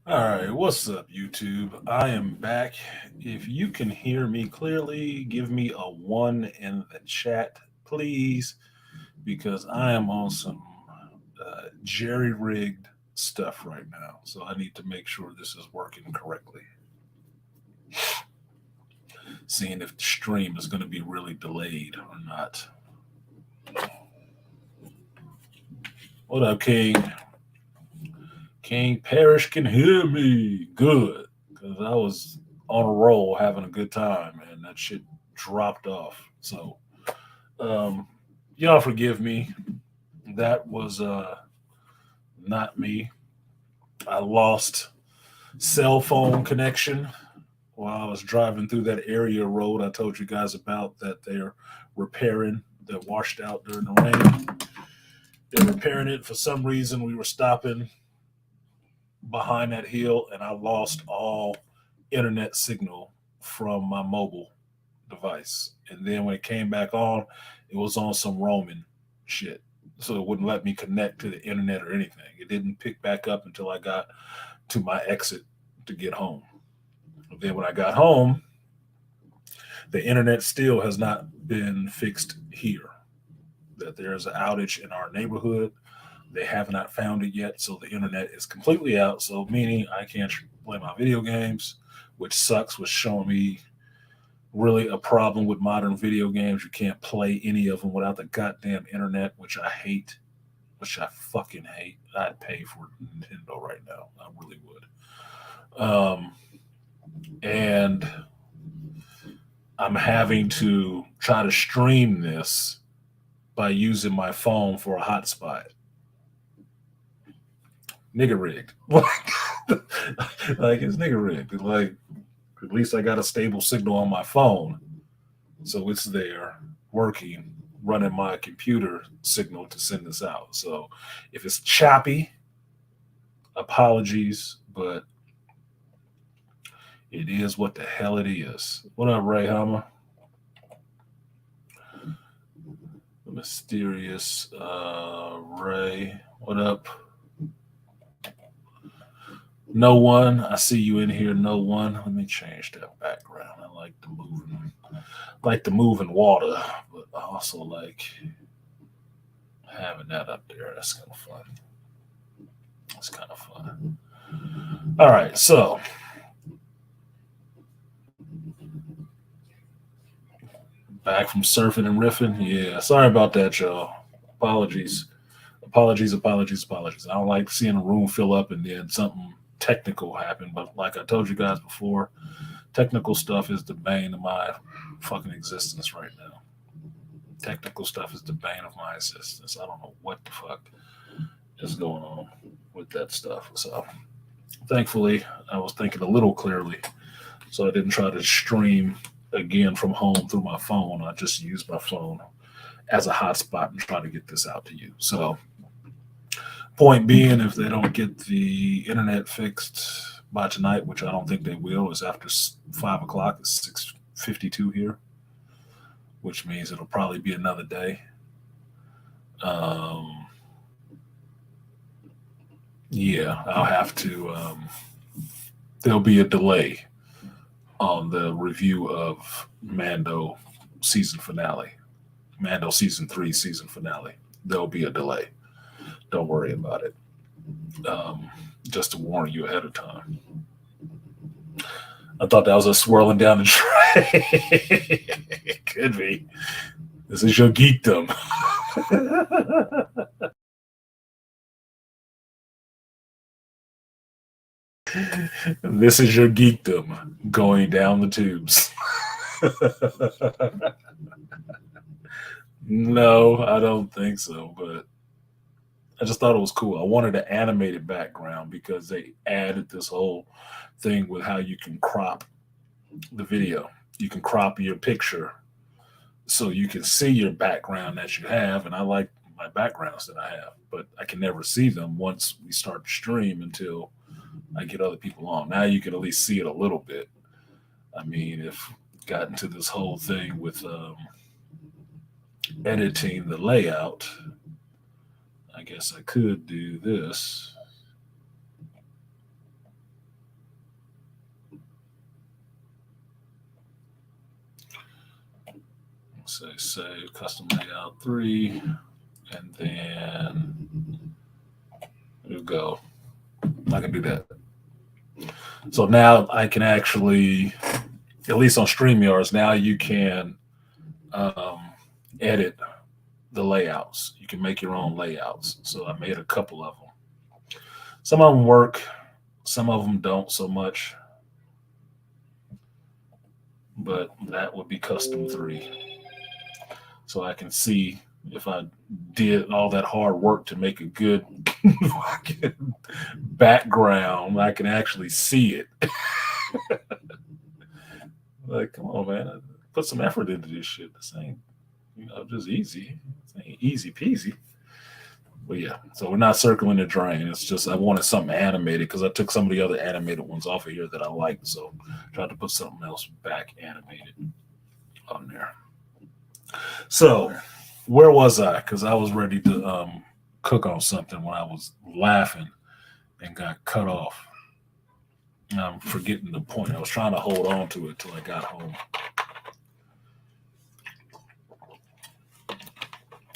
All right, what's up, YouTube? I am back. If you can hear me clearly, give me a one in the chat, please, because I am on some jerry rigged stuff right now. So I need to make sure this is working correctly. Seeing if the stream is going to be really delayed or not. What up, King? King Parrish can hear me. Good. Because I was on a roll having a good time and that shit dropped off. So Um, y'all forgive me. That was not me. I lost cell phone connection while I was driving through that area road I told you guys about that they're repairing that washed out during the rain. They're repairing it. For some reason, we were stopping behind that hill and I lost all internet signal from my mobile device. And then when it came back on, it was on some roaming shit. So it wouldn't let me connect to the internet or anything. It didn't pick back up until I got to my exit to get home. And then when I got home, the internet still has not been fixed here. That there's an outage in our neighborhood. They have not found it yet, so the internet is completely out. So meaning I can't play my video games, which sucks. Was showing me really a problem with modern video games. You can't play any of them without the goddamn internet, which I hate, which I fucking hate. I'd pay for Nintendo right now. I really would. And I'm having to try to stream this by using my phone for a hotspot. Nigga rigged. Like it's nigga rigged. Like at least I got a stable signal on my phone. So it's there working, running my computer signal to send this out. So if it's choppy, apologies, but it is what the hell it is. What up, Ray Hammer? The mysterious Ray. What up? No one. I see you in here. No one. Let me change that background. I like the moving water, but I also like having that up there. That's kind of fun. It's kind of fun. All right, so back from surfing and riffing. Yeah, sorry about that, y'all. Apologies. Apologies. I don't like seeing a room fill up and then something technical happen. But like I told you guys before, technical stuff is the bane of my fucking existence right now. Technical stuff is the bane of my existence. I don't know what the fuck is going on with that stuff. So thankfully, I was thinking a little clearly. So I didn't try to stream again from home through my phone. I just used my phone as a hotspot and try to get this out to you. So, point being, if they don't get the internet fixed by tonight, which I don't think they will, is after 5 o'clock. It's 6:52 here, which means it'll probably be another day. Um, yeah, I'll have to. There'll be a delay on the review of season finale, Mando season 3 season finale. There'll be a delay. Don't worry about it. Um, just to warn you ahead of time. I thought that was a swirling down the train. It could be. This is your geekdom. This is your geekdom going down the tubes. No, I don't think so, but I just thought it was cool. I wanted an animated background because they added this whole thing with how you can crop the video. You can crop your picture so you can see your background that you have. And I like my backgrounds that I have, but I can never see them once we start to stream until I get other people on. Now you can at least see it a little bit. I mean, if got into this whole thing with editing the layout, I guess I could do this. say save custom layout 3, and then there we go. I can do that. So now I can actually, at least on StreamYards, now you can um, edit the layouts. You can make your own layouts. So I made a couple of them. Some of them work, some of them don't so much. But that would be custom 3. So I can see if I did all that hard work to make a good background, I can actually see it. Like, come on, man. Put some effort into this shit. This ain't, just easy. This ain't easy peasy. But yeah, so we're not circling the drain. It's just I wanted something animated because I took some of the other animated ones off of here that I liked. So I tried to put something else back animated on there. So where was I? Because I was ready to cook on something when I was laughing and got cut off. And I'm forgetting the point. I was trying to hold on to it till I got home.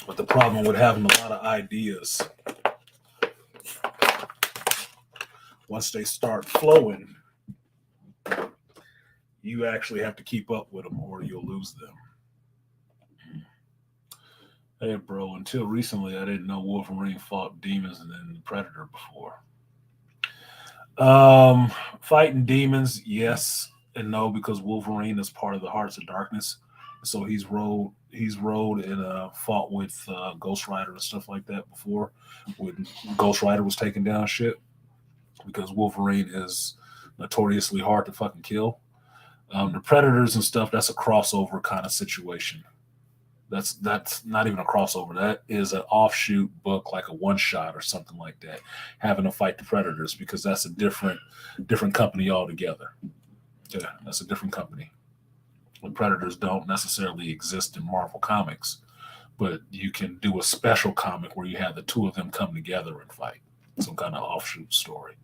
But the problem with having a lot of ideas, once they start flowing, you actually have to keep up with them or you'll lose them. Hey, bro, until recently, I didn't know Wolverine fought demons and then Predator before. Fighting demons, yes and no, because Wolverine is part of the Hearts of Darkness. So he's rode and fought with Ghost Rider and stuff like that before when Ghost Rider was taking down shit, because Wolverine is notoriously hard to fucking kill. The Predators and stuff, that's a crossover kind of situation. That's not even a crossover. That is an offshoot book, like a one shot or something like that, having to fight the Predators, because that's a different company altogether. Yeah, that's a different company. The Predators don't necessarily exist in Marvel Comics, but you can do a special comic where you have the two of them come together and fight. Some kind of offshoot story.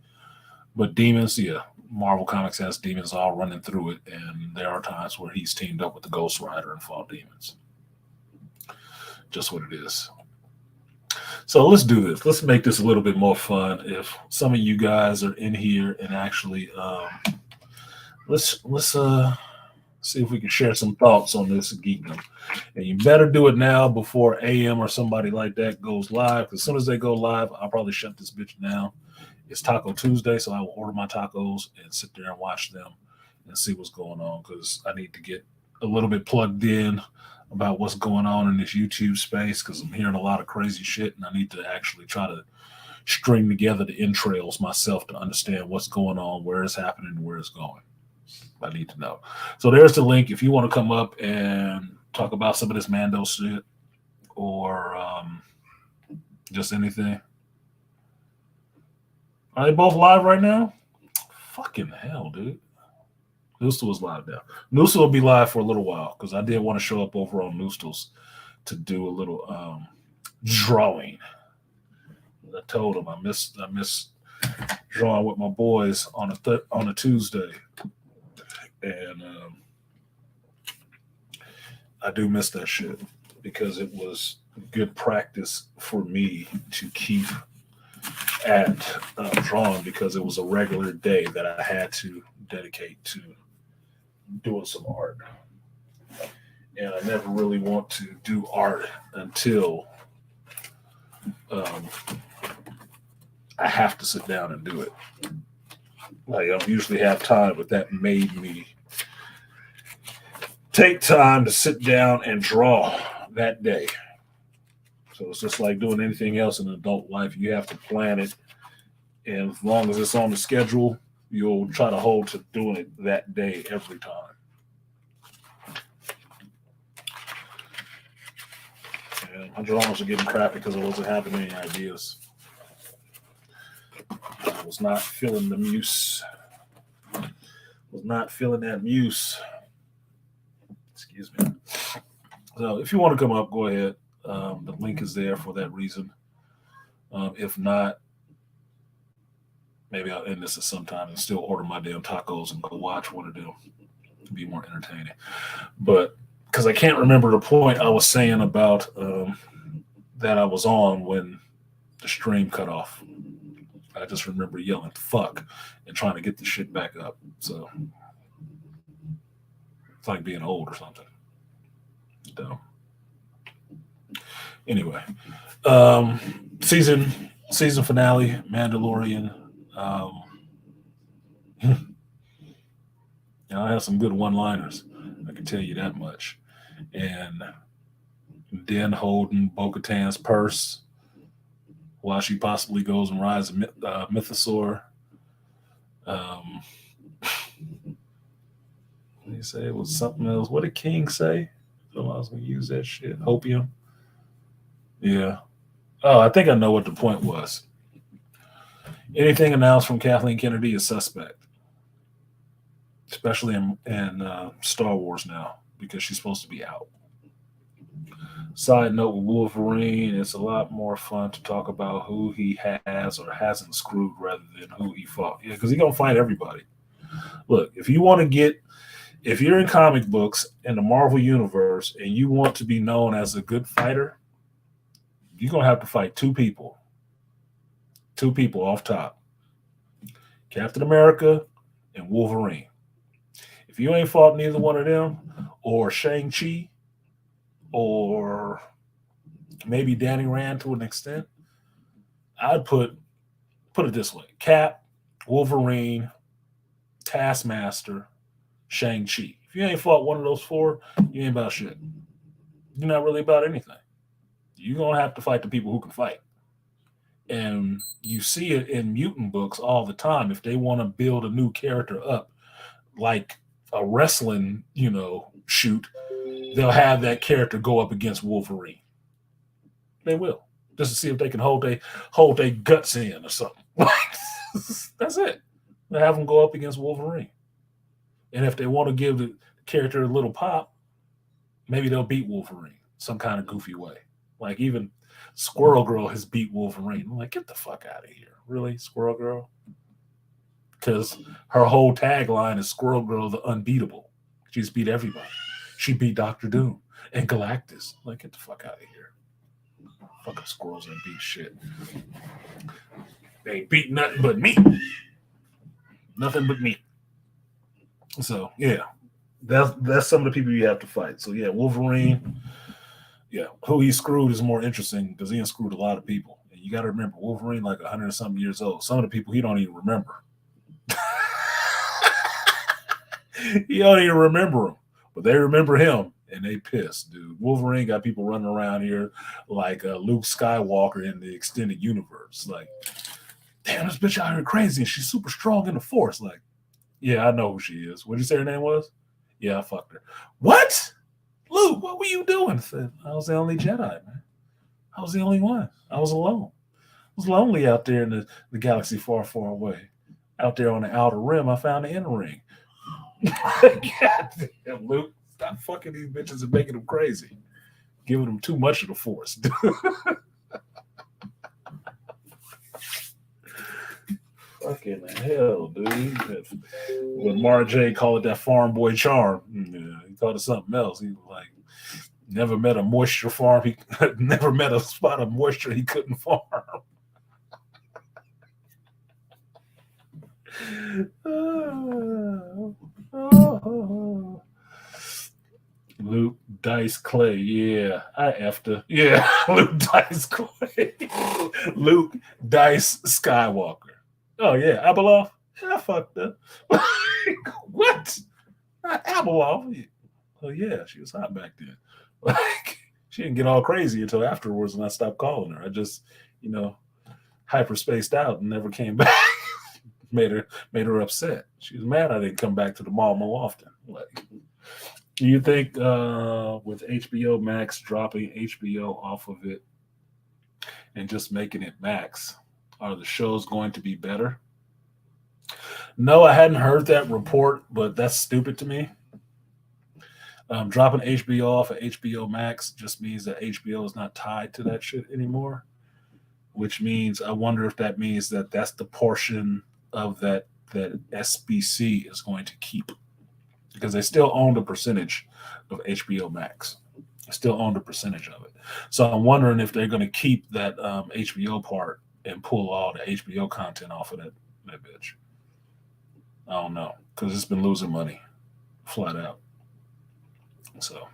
But demons, yeah, Marvel Comics has demons all running through it, and there are times where he's teamed up with the Ghost Rider and fought demons. Just what it is. So let's do this. Let's make this a little bit more fun. If some of you guys are in here and actually, let's see if we can share some thoughts on this geekdom. And you better do it now before AM or somebody like that goes live. Because as soon as they go live, I'll probably shut this bitch down. It's Taco Tuesday, so I will order my tacos and sit there and watch them and see what's going on, because I need to get a little bit plugged in about what's going on in this YouTube space, because I'm hearing a lot of crazy shit, and I need to actually try to string together the entrails myself to understand what's going on, where it's happening, and where it's going. I need to know. So there's the link if you want to come up and talk about some of this Mando shit or just anything. Are they both live right now? Fucking hell, dude. Noostal is live now. Noostal will be live for a little while because I did want to show up over on Noostal's to do a little drawing. I told him I miss drawing with my boys on a Tuesday, and I do miss that shit because it was good practice for me to keep at drawing, because it was a regular day that I had to dedicate to doing some art. And I never really want to do art until I have to sit down and do it. Like, I don't usually have time, but that made me take time to sit down and draw that day. So it's just like doing anything else in adult life. You have to plan it. And as long as it's on the schedule, you'll try to hold to doing it that day every time. And my drawings are getting crappy because I wasn't having any ideas. I was not feeling the muse. Was not feeling that muse. Excuse me. So if you want to come up, go ahead. The link is there for that reason. If not, maybe I'll end this at some time and still order my damn tacos and go watch one of them to be more entertaining. But because I can't remember the point I was saying about that I was on when the stream cut off. I just remember yelling "fuck" and trying to get the shit back up. So it's like being old or something. So anyway, um, season season finale, Mandalorian. Um, I have some good one-liners. I can tell you that much. And Den holding Bo-Katan's purse while she possibly goes and rides a mythosaur. Um, they say it was something else. What did King say? So I was going to use that shit. Hopium. Yeah. Oh, I think I know what the point was. Anything announced from Kathleen Kennedy is suspect, especially in Star Wars now because she's supposed to be out. Side note with Wolverine, it's a lot more fun to talk about who he has or hasn't screwed rather than who he fought. Yeah, because he's gonna fight everybody. Look, if you're in comic books in the Marvel universe and you want to be known as a good fighter, you're gonna have to fight two people. Two people off top. Captain America and Wolverine. If you ain't fought neither one of them, or Shang-Chi, or maybe Danny Rand to an extent, I'd put it this way: Cap, Wolverine, Taskmaster, Shang-Chi. If you ain't fought one of those four, you ain't about shit. You're not really about anything. You're gonna have to fight the people who can fight. And you see it in mutant books all the time. If they want to build a new character up, like a wrestling, shoot, they'll have that character go up against Wolverine. They will. Just to see if they can hold their guts in or something. That's it. They have them go up against Wolverine. And if they want to give the character a little pop, maybe they'll beat Wolverine some kind of goofy way. Like even Squirrel Girl has beat Wolverine. I'm like, get the fuck out of here. Really, Squirrel Girl? Because her whole tagline is Squirrel Girl the Unbeatable. She's beat everybody. She beat Doctor Doom and Galactus. Like, get the fuck out of here. Fucking squirrels ain't beat shit. They ain't beat nothing but me. Nothing but me. So yeah, that's some of the people you have to fight. So yeah, Wolverine. Yeah, who he screwed is more interesting because he screwed a lot of people. And you got to remember, Wolverine like 100 something years old. Some of the people he don't even remember. He don't even remember them, but they remember him and they pissed, dude. Wolverine got people running around here like Luke Skywalker in the extended universe. Like, damn, this bitch out here crazy and she's super strong in the Force. Like, yeah, I know who she is. What did you say her name was? Yeah, I fucked her. What? Luke, what were you doing? I said, I was the only Jedi, man. I was the only one. I was alone. I was lonely out there in the galaxy far, far away. Out there on the outer rim, I found the inner ring. God damn, Luke, stop fucking these bitches and making them crazy. Giving them too much of the Force. Fucking hell, dude. When Mara J called it that farm boy charm, he called it something else. He was like, never met a moisture farm. He never met a spot of moisture he couldn't farm. Luke Dice Clay, yeah, I effed her. Yeah, Luke Dice Clay. Luke Dice Skywalker. Oh yeah, Abeloff. Yeah, I fucked her. What? Not Abeloff. Oh yeah, she was hot back then. Like she didn't get all crazy until afterwards, and I stopped calling her. I just, hyper spaced out and never came back. made her upset. She was mad I didn't come back to the mall more often. Like, do you think with HBO Max dropping HBO off of it and just making it Max, are the shows going to be better? No, I hadn't heard that report, but that's stupid to me. Dropping HBO off of HBO Max just means that HBO is not tied to that shit anymore, which means I wonder if that means that that's the portion of that SBC is going to keep. because they still owned a percentage of HBO Max. They still owned a percentage of it. So I'm wondering if they're going to keep that HBO part and pull all the HBO content off of that bitch. I don't know because it's been losing money flat out. So,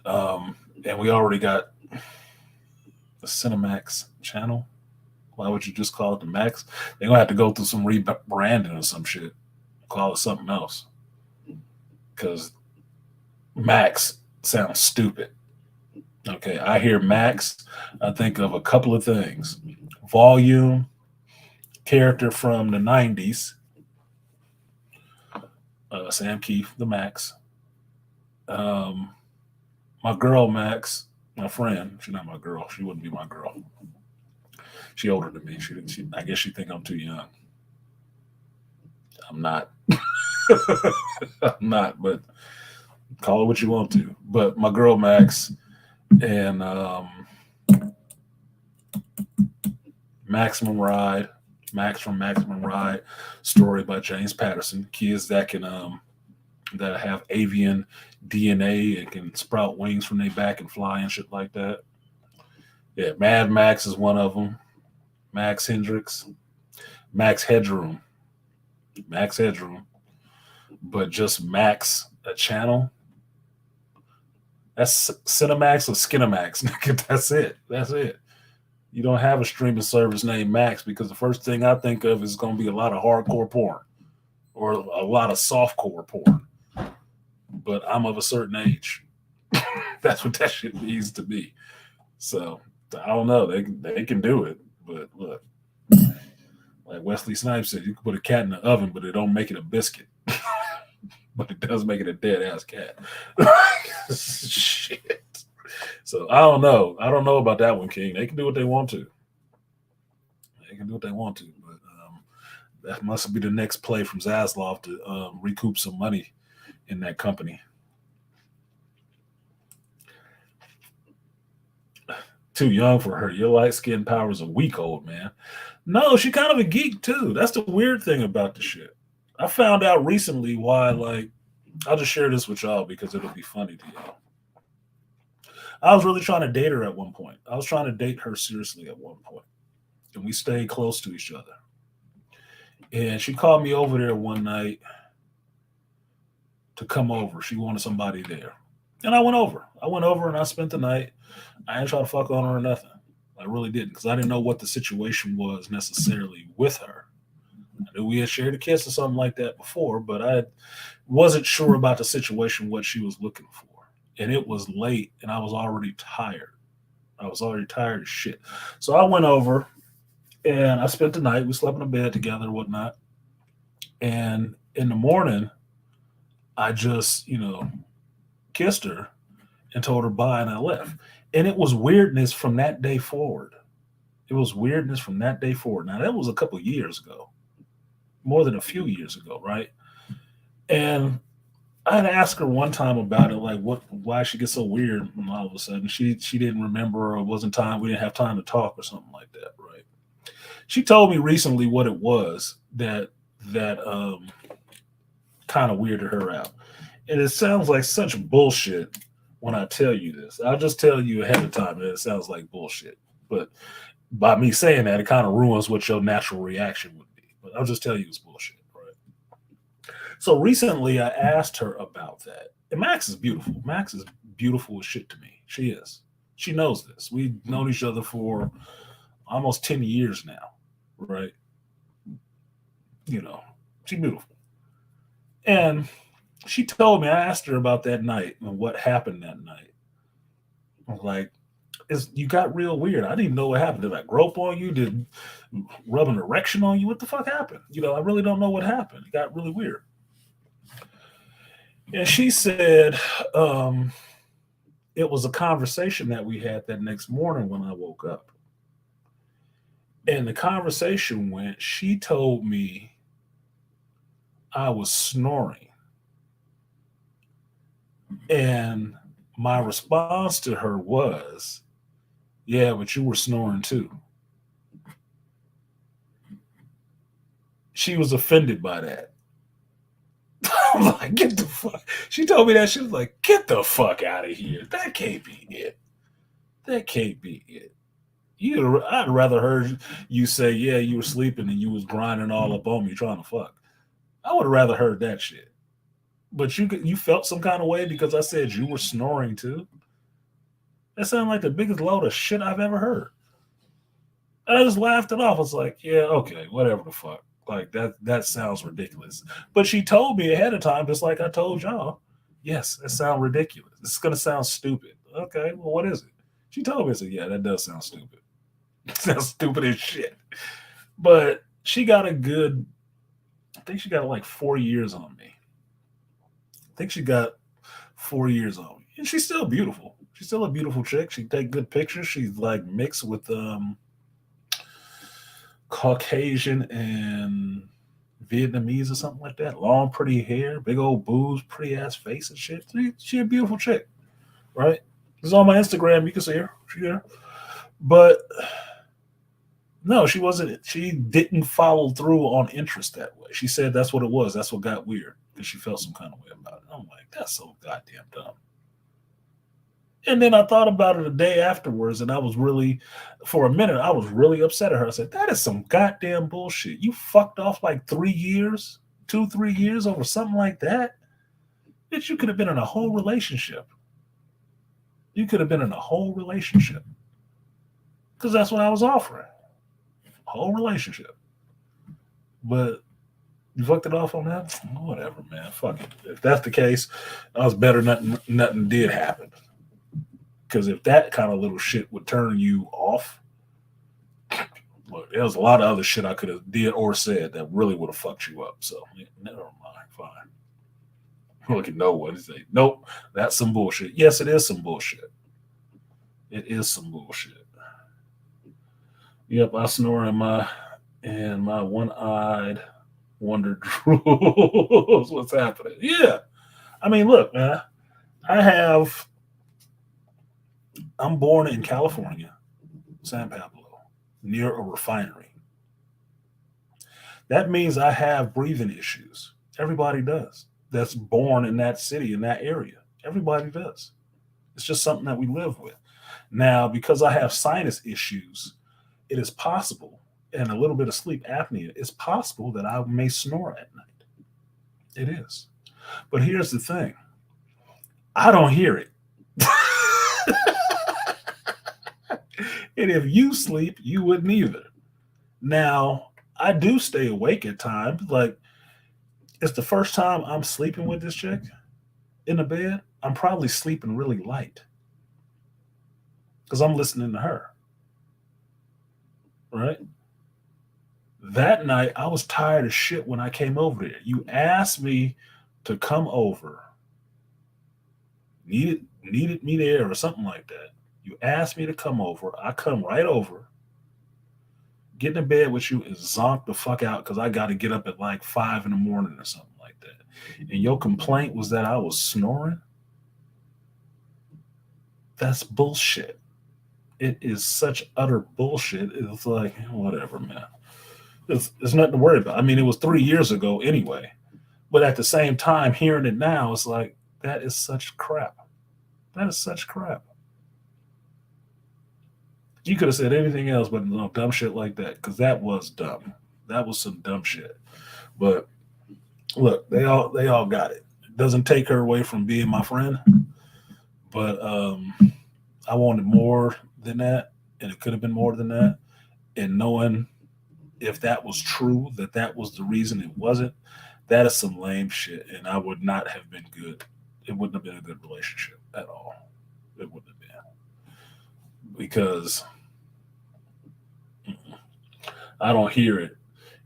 and we already got the Cinemax channel. Why would you just call it the Max? They're gonna have to go through some rebranding or some shit. Call it something else because Max sounds stupid. Okay, I hear Max, I think of a couple of things: volume, character from the '90s, Sam Keith, the Max. Um, my girl Max, my friend. She's not my girl. She wouldn't be my girl. She older than me. I guess she think I'm too young. I'm not. I'm not, but call it what you want to. But my girl Max and Maximum Ride, Max from Maximum Ride, story by James Patterson. Kids that can that have avian DNA and can sprout wings from their back and fly and shit like that. Yeah, Mad Max is one of them. Max Hendricks, Max Headroom, Max Headroom, but just Max a channel. That's Cinemax or Skinemax. That's it. That's it. You don't have a streaming service named Max because the first thing I think of is going to be a lot of hardcore porn or a lot of softcore porn. But I'm of a certain age. That's what that shit needs to be. So I don't know. They can do it, but look, like Wesley Snipes said, you can put a cat in the oven, but it don't make it a biscuit. But it does make it a dead ass cat. Shit. So I don't know. I don't know about that one, King. They can do what they want to. They can do what they want to, but that must be the next play from Zaslav to recoup some money in that company. Too young for her. Your light skin power is a week old, man. No, she kind of a geek too. That's the weird thing about the shit. I found out recently why, like, I'll just share this with y'all because it'll be funny to y'all. I was really trying to date her at one point. I was trying to date her seriously at one point, and we stayed close to each other. And she called me over there one night to come over. She wanted somebody there. And I went over. I went over and I spent the night. I didn't try to fuck on her or nothing. I really didn't because I didn't know what the situation was necessarily with her. I knew we had shared a kiss or something like that before, but I wasn't sure about the situation, what she was looking for. And it was late and I was already tired. I was already tired as shit. So I went over and I spent the night. We slept in a bed together and whatnot. And in the morning, I just, kissed her and told her bye and I left. And it was weirdness from that day forward. It was weirdness from that day forward. Now, that was a couple years ago, more than a few years ago, right? And I had asked her one time about it, like why she gets so weird and all of a sudden. She didn't remember or it wasn't time, we didn't have time to talk or something like that, right? She told me recently what it was that kind of weirded her out. And it sounds like such bullshit when I tell you this. I'll just tell you ahead of time that it sounds like bullshit. But by me saying that, it kind of ruins what your natural reaction would be. But I'll just tell you it's bullshit, right? So recently I asked her about that. And Max is beautiful. Max is beautiful as shit to me. She is. She knows this. We've known each other for almost 10 years now, right? She's beautiful. And she told me, I asked her about that night and what happened that night. I was like, you got real weird. I didn't even know what happened. Did I grope on you? Did rub an erection on you? What the fuck happened? I really don't know what happened. It got really weird. And she said, it was a conversation that we had that next morning when I woke up. And the conversation went, she told me I was snoring. And my response to her was, yeah, but you were snoring too. She was offended by that. I'm like, get the fuck. She told me that. She was like, get the fuck out of here. That can't be it. That can't be it. I'd rather heard you say, yeah, you were sleeping and you was grinding all up on me trying to fuck. I would have rather heard that shit. But you felt some kind of way because I said you were snoring too. That sounded like the biggest load of shit I've ever heard. And I just laughed it off. I was like, yeah, okay, whatever the fuck. Like that sounds ridiculous. But she told me ahead of time, just like I told y'all, yes, that sounds ridiculous. It's gonna sound stupid. Okay, well, what is it? She told me, I said, yeah, that does sound stupid. It sounds stupid as shit. But she got I think she got like 4 years on me. I think she got 4 years on me. And she's still beautiful. She's still a beautiful chick. She take good pictures. She's like mixed with Caucasian and Vietnamese or something like that. Long, pretty hair, big old boobs, pretty ass face and shit. She a beautiful chick, right? It's on my Instagram. You can see her. She there. But no, she wasn't. She didn't follow through on interest that way. She said that's what it was. That's what got weird because she felt some kind of way about it. I'm like, that's so goddamn dumb. And then I thought about it a day afterwards, and I was really, for a minute, I was really upset at her. I said, that is some goddamn bullshit. You fucked off like 3 years, 2, 3 years over something like that? Bitch, you could have been in a whole relationship. You could have been in a whole relationship. Because that's what I was offering. A whole relationship. But you fucked it off on that? Whatever, man. Fuck it. If that's the case, I was better nothing did happen. Because if that kind of little shit would turn you off, look, there was a lot of other shit I could have did or said that really would have fucked you up. So never mind, fine. Look at no one and say, nope, that's some bullshit. Yes, it is some bullshit. It is some bullshit. Yep, I snore in my one-eyed wonder drools. What's happening? Yeah. I mean, look, man, I'm born in California, San Pablo, near a refinery. That means I have breathing issues. Everybody does. That's born in that city, in that area. Everybody does. It's just something that we live with. Now, because I have sinus issues, it is possible, and a little bit of sleep apnea, it's possible that I may snore at night. It is. But here's the thing. I don't hear it. And if you sleep, you wouldn't either. Now, I do stay awake at times. Like, it's the first time I'm sleeping with this chick in the bed. I'm probably sleeping really light because I'm listening to her. Right? That night, I was tired as shit when I came over there. You asked me to come over, needed me there or something like that. You asked me to come over. I come right over, get in bed with you, and zonk the fuck out because I got to get up at like 5 in the morning or something like that. And your complaint was that I was snoring? That's bullshit. It is such utter bullshit. It's like, whatever, man. There's nothing to worry about. I mean, it was 3 years ago anyway. But at the same time, hearing it now, it's like, that is such crap. That is such crap. You could have said anything else but no dumb shit like that because that was dumb. That was some dumb shit. But look, they all got it. It doesn't take her away from being my friend, but I wanted more than that, and it could have been more than that. And knowing if that was true, that was the reason it wasn't, that is some lame shit, and I would not have been good. It wouldn't have been a good relationship at all. It wouldn't have been because I don't hear it,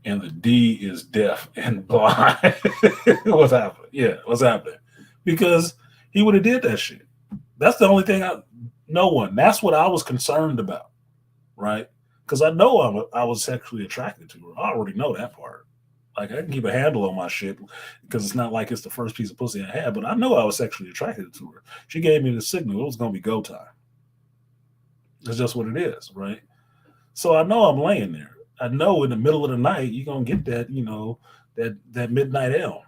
and the D is deaf and blind. What's happening? Yeah, what's happening? Because he would have did that shit. That's the only thing no one. That's what I was concerned about, right? Because I know I was sexually attracted to her. I already know that part. Like, I can keep a handle on my shit because it's not like it's the first piece of pussy I had, but I know I was sexually attracted to her. She gave me the signal. It was going to be go time. That's just what it is, right? So I know I'm laying there. I know in the middle of the night, you're going to get that, that midnight L.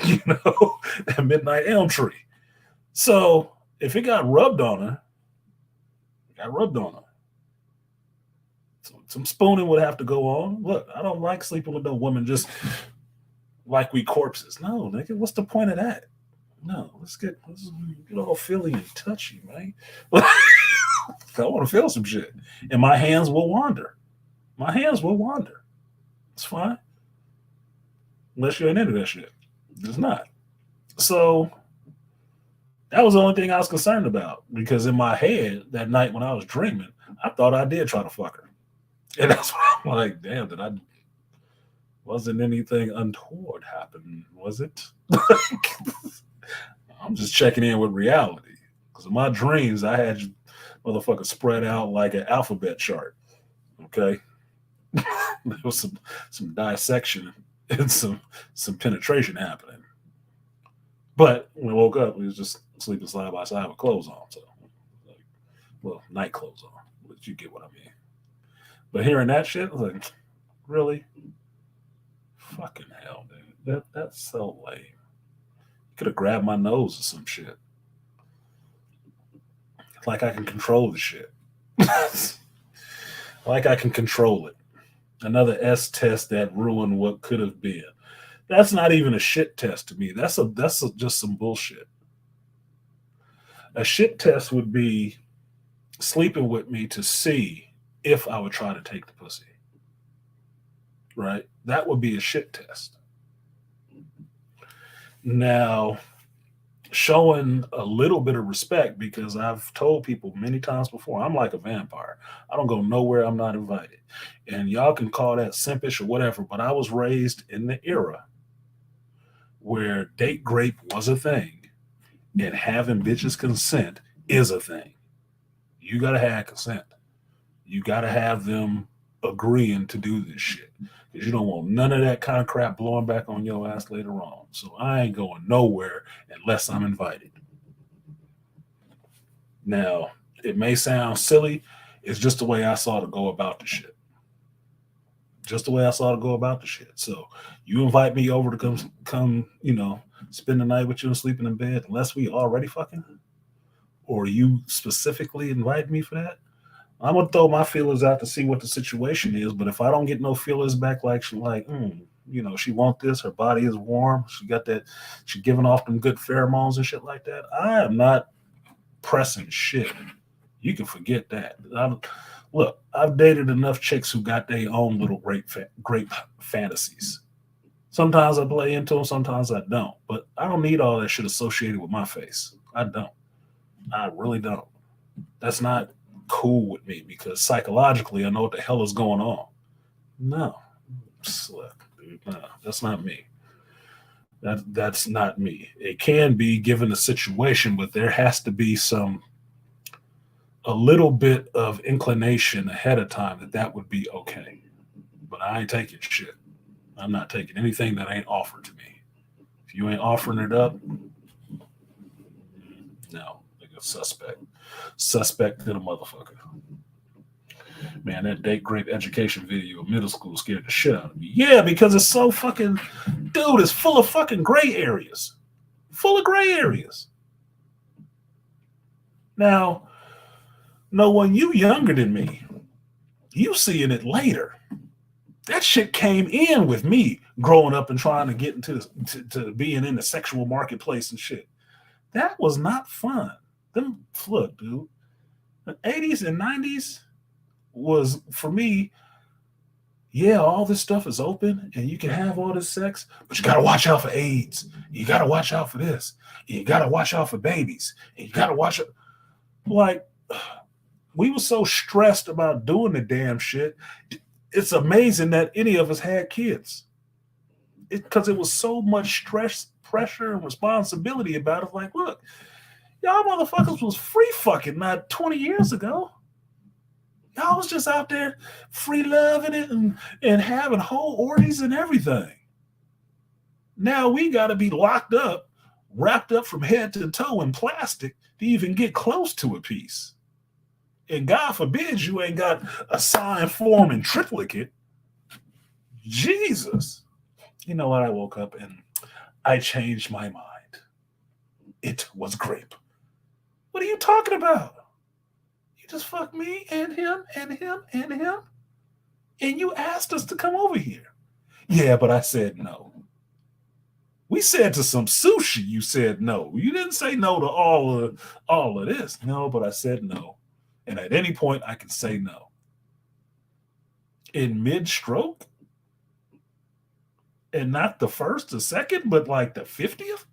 you know, that midnight elm tree. So if it got rubbed on her, it got rubbed on her. So some spooning would have to go on. Look, I don't like sleeping with no woman just like we corpses. No, nigga, what's the point of that? No, let's get all feely and touchy, man. I want to feel some shit. And my hands will wander. My hands will wander. It's fine. Unless you ain't into that shit. It's not. So that was the only thing I was concerned about. Because in my head, that night when I was dreaming, I thought I did try to fuck her. And that's why I'm like, damn, wasn't anything untoward happening, was it? I'm just checking in with reality. Because in my dreams, I had motherfuckers spread out like an alphabet chart. Okay? There was some dissection and some penetration happening. But when I woke up, we was just sleeping side by side with clothes on. So, night clothes on. But you get what I mean. But hearing that shit, I was like, really? Fucking hell, dude. That's so lame. You could have grabbed my nose or some shit. Like I can control the shit. Like I can control it. Another S test that ruined what could have been. That's not even a shit test to me. That's just some bullshit. A shit test would be sleeping with me to see if I would try to take the pussy. Right? That would be a shit test. Now, showing a little bit of respect, because I've told people many times before, I'm like a vampire. I don't go nowhere I'm not invited. And y'all can call that simpish or whatever, but I was raised in the era where date grape was a thing and having bitches consent is a thing. You got to have consent. You got to have them agreeing to do this shit. Because you don't want none of that kind of crap blowing back on your ass later on. So I ain't going nowhere unless I'm invited. Now, it may sound silly. It's just the way I saw to go about the shit. Just the way I saw to go about the shit. So you invite me over to come, spend the night with you and sleeping in bed unless we already fucking? Or you specifically invite me for that? I'm gonna throw my feelers out to see what the situation is, but if I don't get no feelers back, she want this, her body is warm, she giving off them good pheromones and shit like that, I am not pressing shit. You can forget that. I've dated enough chicks who got their own little great fantasies. Sometimes I play into them, sometimes I don't, but I don't need all that shit associated with my face. I don't. I really don't. That's not cool with me because psychologically I know what the hell is going on. No, look, dude, no, that's not me. That's not me. It can be given the situation, but there has to be a little bit of inclination ahead of time that would be okay. But I ain't taking shit. I'm not taking anything that ain't offered to me. If you ain't offering it up, no, like a suspect. Suspect to the motherfucker. Man, that date grape education video in middle school scared the shit out of me. Yeah, because it's so fucking, dude, it's full of fucking gray areas. Full of gray areas. Now, no one, you younger than me, you seeing it later. That shit came in with me growing up and trying to get into to being in the sexual marketplace and shit. That was not fun. Look, dude, the 80s and 90s was, for me, yeah, all this stuff is open and you can have all this sex, but you got to watch out for AIDS. You got to watch out for this. You got to watch out for babies. And you got to watch it. Like, we were so stressed about doing the damn shit. It's amazing that any of us had kids. Because it was so much stress, pressure, and responsibility about it. Like, look, y'all motherfuckers was free fucking not 20 years ago. Y'all was just out there free loving it and having whole orgies and everything. Now we got to be locked up, wrapped up from head to toe in plastic to even get close to a piece. And God forbid you ain't got a signed form in triplicate. Jesus. You know what? I woke up and I changed my mind. It was grape. What are you talking about? You just fucked me and him and him and him, and you asked us to come over here. Yeah, but I said no. We said to some sushi, you said no. You didn't say no to all of this. No, but I said no. And at any point I can say no. In mid-stroke? And not the first or second, but like the 50th?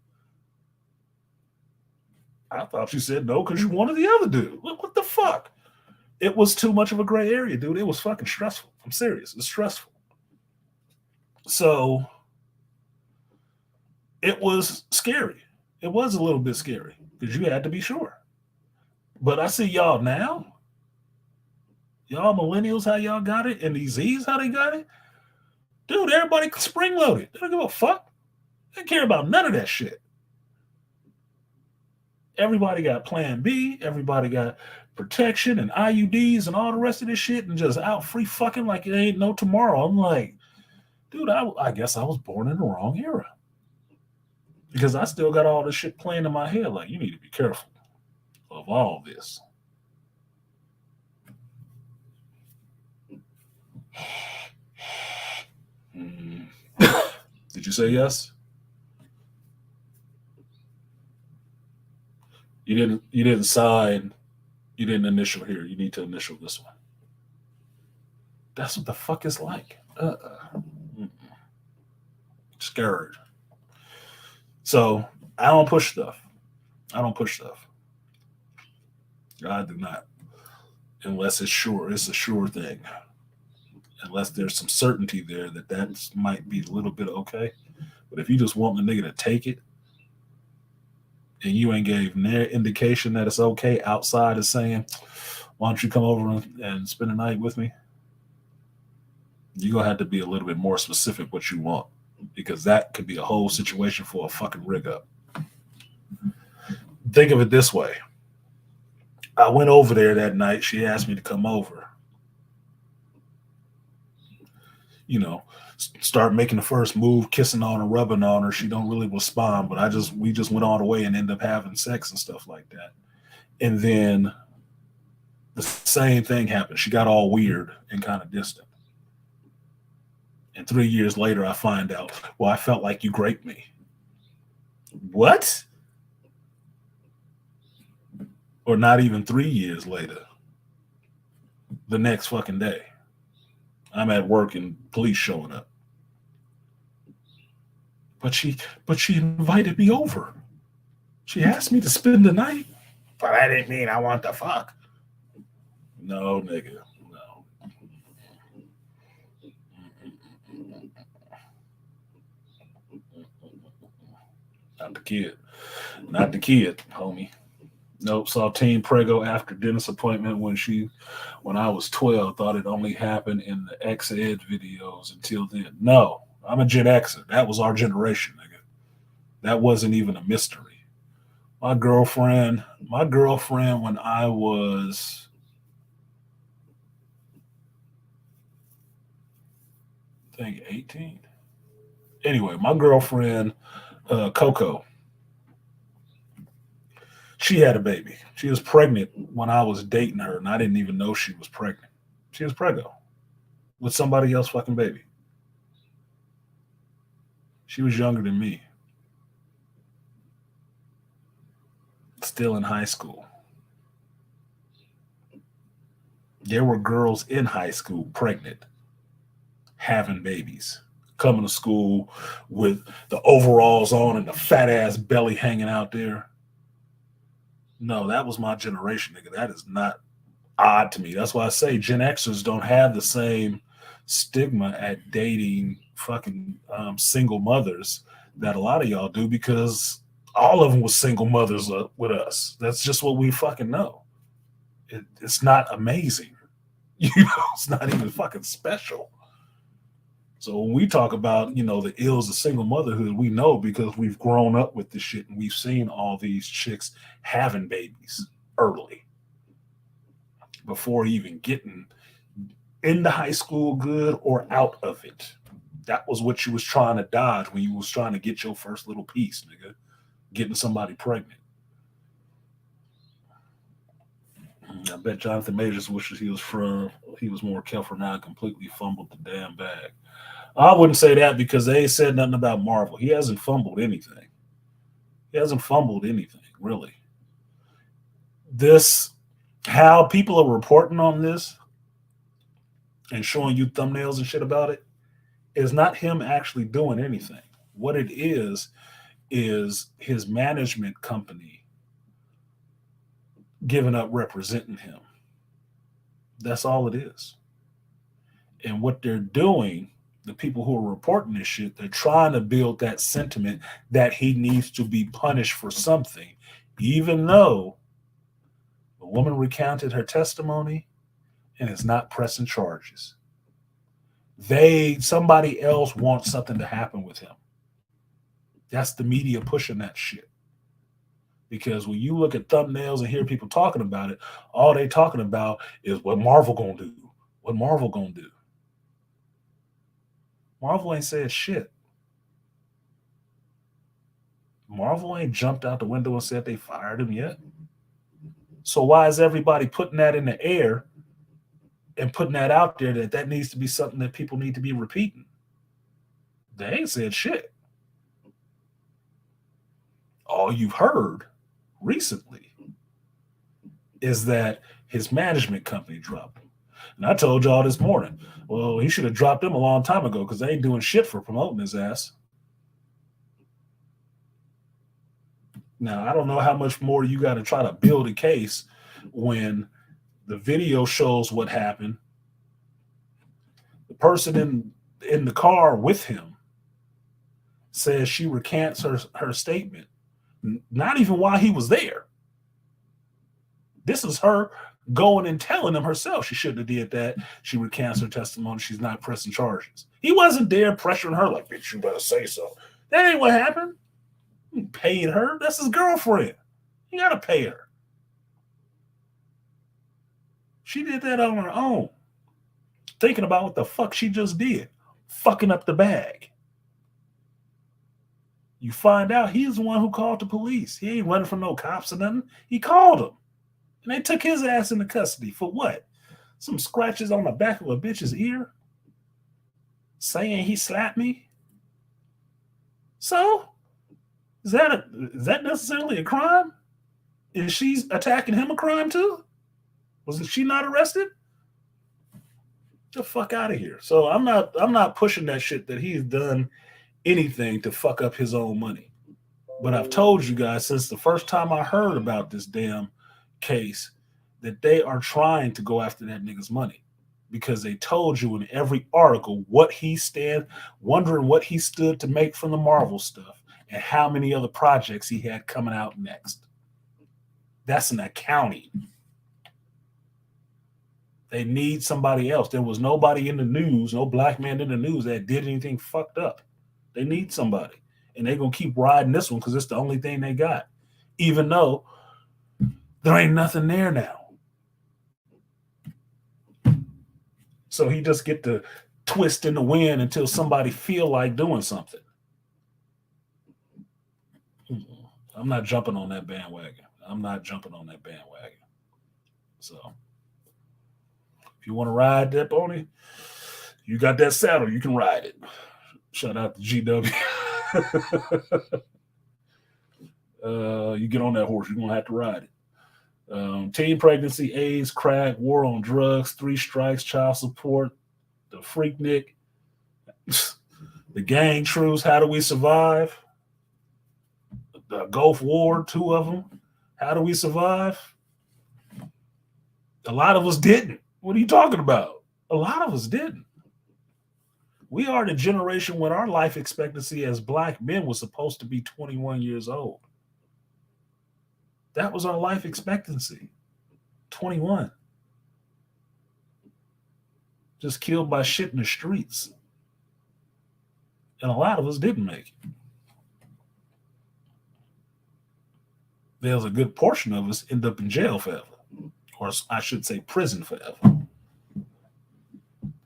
I thought you said no because you wanted the other dude. What the fuck? It was too much of a gray area, dude. It was fucking stressful. I'm serious. It's stressful. So it was scary. It was a little bit scary because you had to be sure. But I see y'all now. Y'all millennials, how y'all got it, and these Z's, how they got it. Dude, everybody spring loaded. They don't give a fuck. They don't care about none of that shit. Everybody got plan B. Everybody got protection and IUDs and all the rest of this shit and just out free fucking like it ain't no tomorrow. I'm like, dude, I guess I was born in the wrong era. Because I still got all this shit playing in my head. Like, you need to be careful of all this. Did you say yes? You didn't sign. You didn't initial here. You need to initial this one. That's what the fuck it's like. Scared. So I don't push stuff. I do not. Unless it's sure. It's a sure thing. Unless there's some certainty there that might be a little bit okay. But if you just want the nigga to take it and you ain't gave no indication that it's okay outside of saying, why don't you come over and spend the night with me? You're going to have to be a little bit more specific what you want, because that could be a whole situation for a fucking rig up. Think of it this way. I went over there that night. She asked me to come over. You know, start making the first move, kissing on her, rubbing on her. She don't really respond, but we just went all the way and ended up having sex and stuff like that. And then the same thing happened. She got all weird and kind of distant. And 3 years later, I find out, well, I felt like you raped me. What? Or not even 3 years later. The next fucking day. I'm at work and police showing up. But she invited me over. She asked me to spend the night. But that didn't mean I want the fuck. No, nigga. No. Not the kid. Not the kid, homie. Nope, saw Teen Prego after dentist appointment when I was 12. Thought it only happened in the X-Ed videos until then. No, I'm a Gen Xer. That was our generation, nigga. That wasn't even a mystery. My girlfriend when I was I think 18. Anyway, my girlfriend, Coco, she had a baby. She was pregnant when I was dating her, and I didn't even know she was pregnant. She was preggo with somebody else fucking baby. She was younger than me. Still in high school. There were girls in high school pregnant, having babies, coming to school with the overalls on and the fat ass belly hanging out there. No, that was my generation, nigga. That is not odd to me. That's why I say Gen Xers don't have the same stigma at dating fucking single mothers that a lot of y'all do, because all of them was single mothers with us. That's just what we fucking know. It's not amazing. It's not even fucking special. So when we talk about, the ills of single motherhood, we know because we've grown up with this shit and we've seen all these chicks having babies early before even getting into high school good or out of it. That was what you was trying to dodge when you was trying to get your first little piece, nigga. Getting somebody pregnant. I bet Jonathan Majors wishes he was more careful now and completely fumbled the damn bag. I wouldn't say that because they ain't said nothing about Marvel. He hasn't fumbled anything. He hasn't fumbled anything, really. This, how people are reporting on this and showing you thumbnails and shit about it, is not him actually doing anything. What it is his management company giving up representing him. That's all it is. And what they're doing, the people who are reporting this shit, they're trying to build that sentiment that he needs to be punished for something, even though the woman recounted her testimony and is not pressing charges. Somebody else wants something to happen with him. That's the media pushing that shit. Because when you look at thumbnails and hear people talking about it, all they talking about is what Marvel gonna do. What Marvel gonna do. Marvel ain't said shit. Marvel ain't jumped out the window and said they fired him yet. So why is everybody putting that in the air and putting that out there that needs to be something that people need to be repeating? They ain't said shit. All you've heard recently is that his management company dropped him. And I told y'all this morning, well, he should have dropped them a long time ago because they ain't doing shit for promoting his ass. Now, I don't know how much more you got to try to build a case when the video shows what happened. The person in the car with him says she recants her statement. Not even while he was there. This is her going and telling him herself she shouldn't have did that. She recants her testimony. She's not pressing charges. He wasn't there pressuring her like, bitch, you better say so. That ain't what happened. He paid her. That's his girlfriend. You got to pay her. She did that on her own. Thinking about what the fuck she just did. Fucking up the bag. You find out he's the one who called the police. He ain't running from no cops or nothing. He called them. And they took his ass into custody for what? Some scratches on the back of a bitch's ear? Saying he slapped me? So? Is that necessarily a crime? Is she attacking him a crime too? Wasn't she not arrested? Get the fuck out of here. So I'm not pushing that shit that he's done anything to fuck up his own money. But I've told you guys since the first time I heard about this damn case that they are trying to go after that nigga's money because they told you in every article what he wondering what he stood to make from the Marvel stuff and how many other projects he had coming out next. That's an accounting. They need somebody else. There was nobody in the news, no black man in the news that did anything fucked up. They need somebody. And they're going to keep riding this one because it's the only thing they got. Even though there ain't nothing there now. So he just get to twist in the wind until somebody feel like doing something. I'm not jumping on that bandwagon. So if you want to ride that pony, you got that saddle, you can ride it. Shout out to GW. You get on that horse, you're going to have to ride it. Teen pregnancy, AIDS, crack, war on drugs, 3 strikes, child support, the Freaknik, the gang truce, how do we survive? The Gulf War, 2 of them. How do we survive? A lot of us didn't. What are you talking about? A lot of us didn't. We are the generation when our life expectancy as black men was supposed to be 21 years old. That was our life expectancy. 21. Just killed by shit in the streets. And a lot of us didn't make it. There's a good portion of us end up in jail forever. Or I should say prison forever.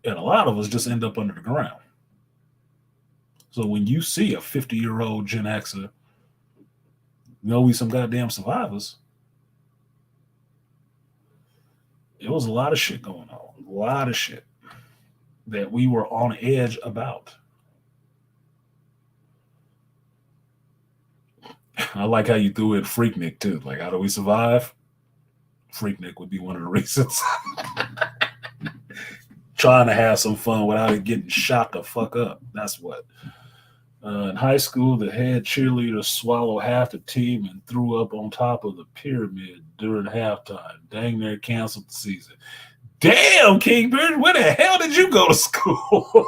And a lot of us just end up under the ground. So when you see a 50-year-old Gen Xer, we some goddamn survivors. It was a lot of shit going on. A lot of shit that we were on edge about. I like how you threw in Freaknik too. Like, how do we survive? Freaknik would be one of the reasons. Trying to have some fun without it getting shot the fuck up. That's what. In high school, the head cheerleader swallowed half the team and threw up on top of the pyramid during halftime. Dang near canceled the season. Damn, Kingpin, where the hell did you go to school?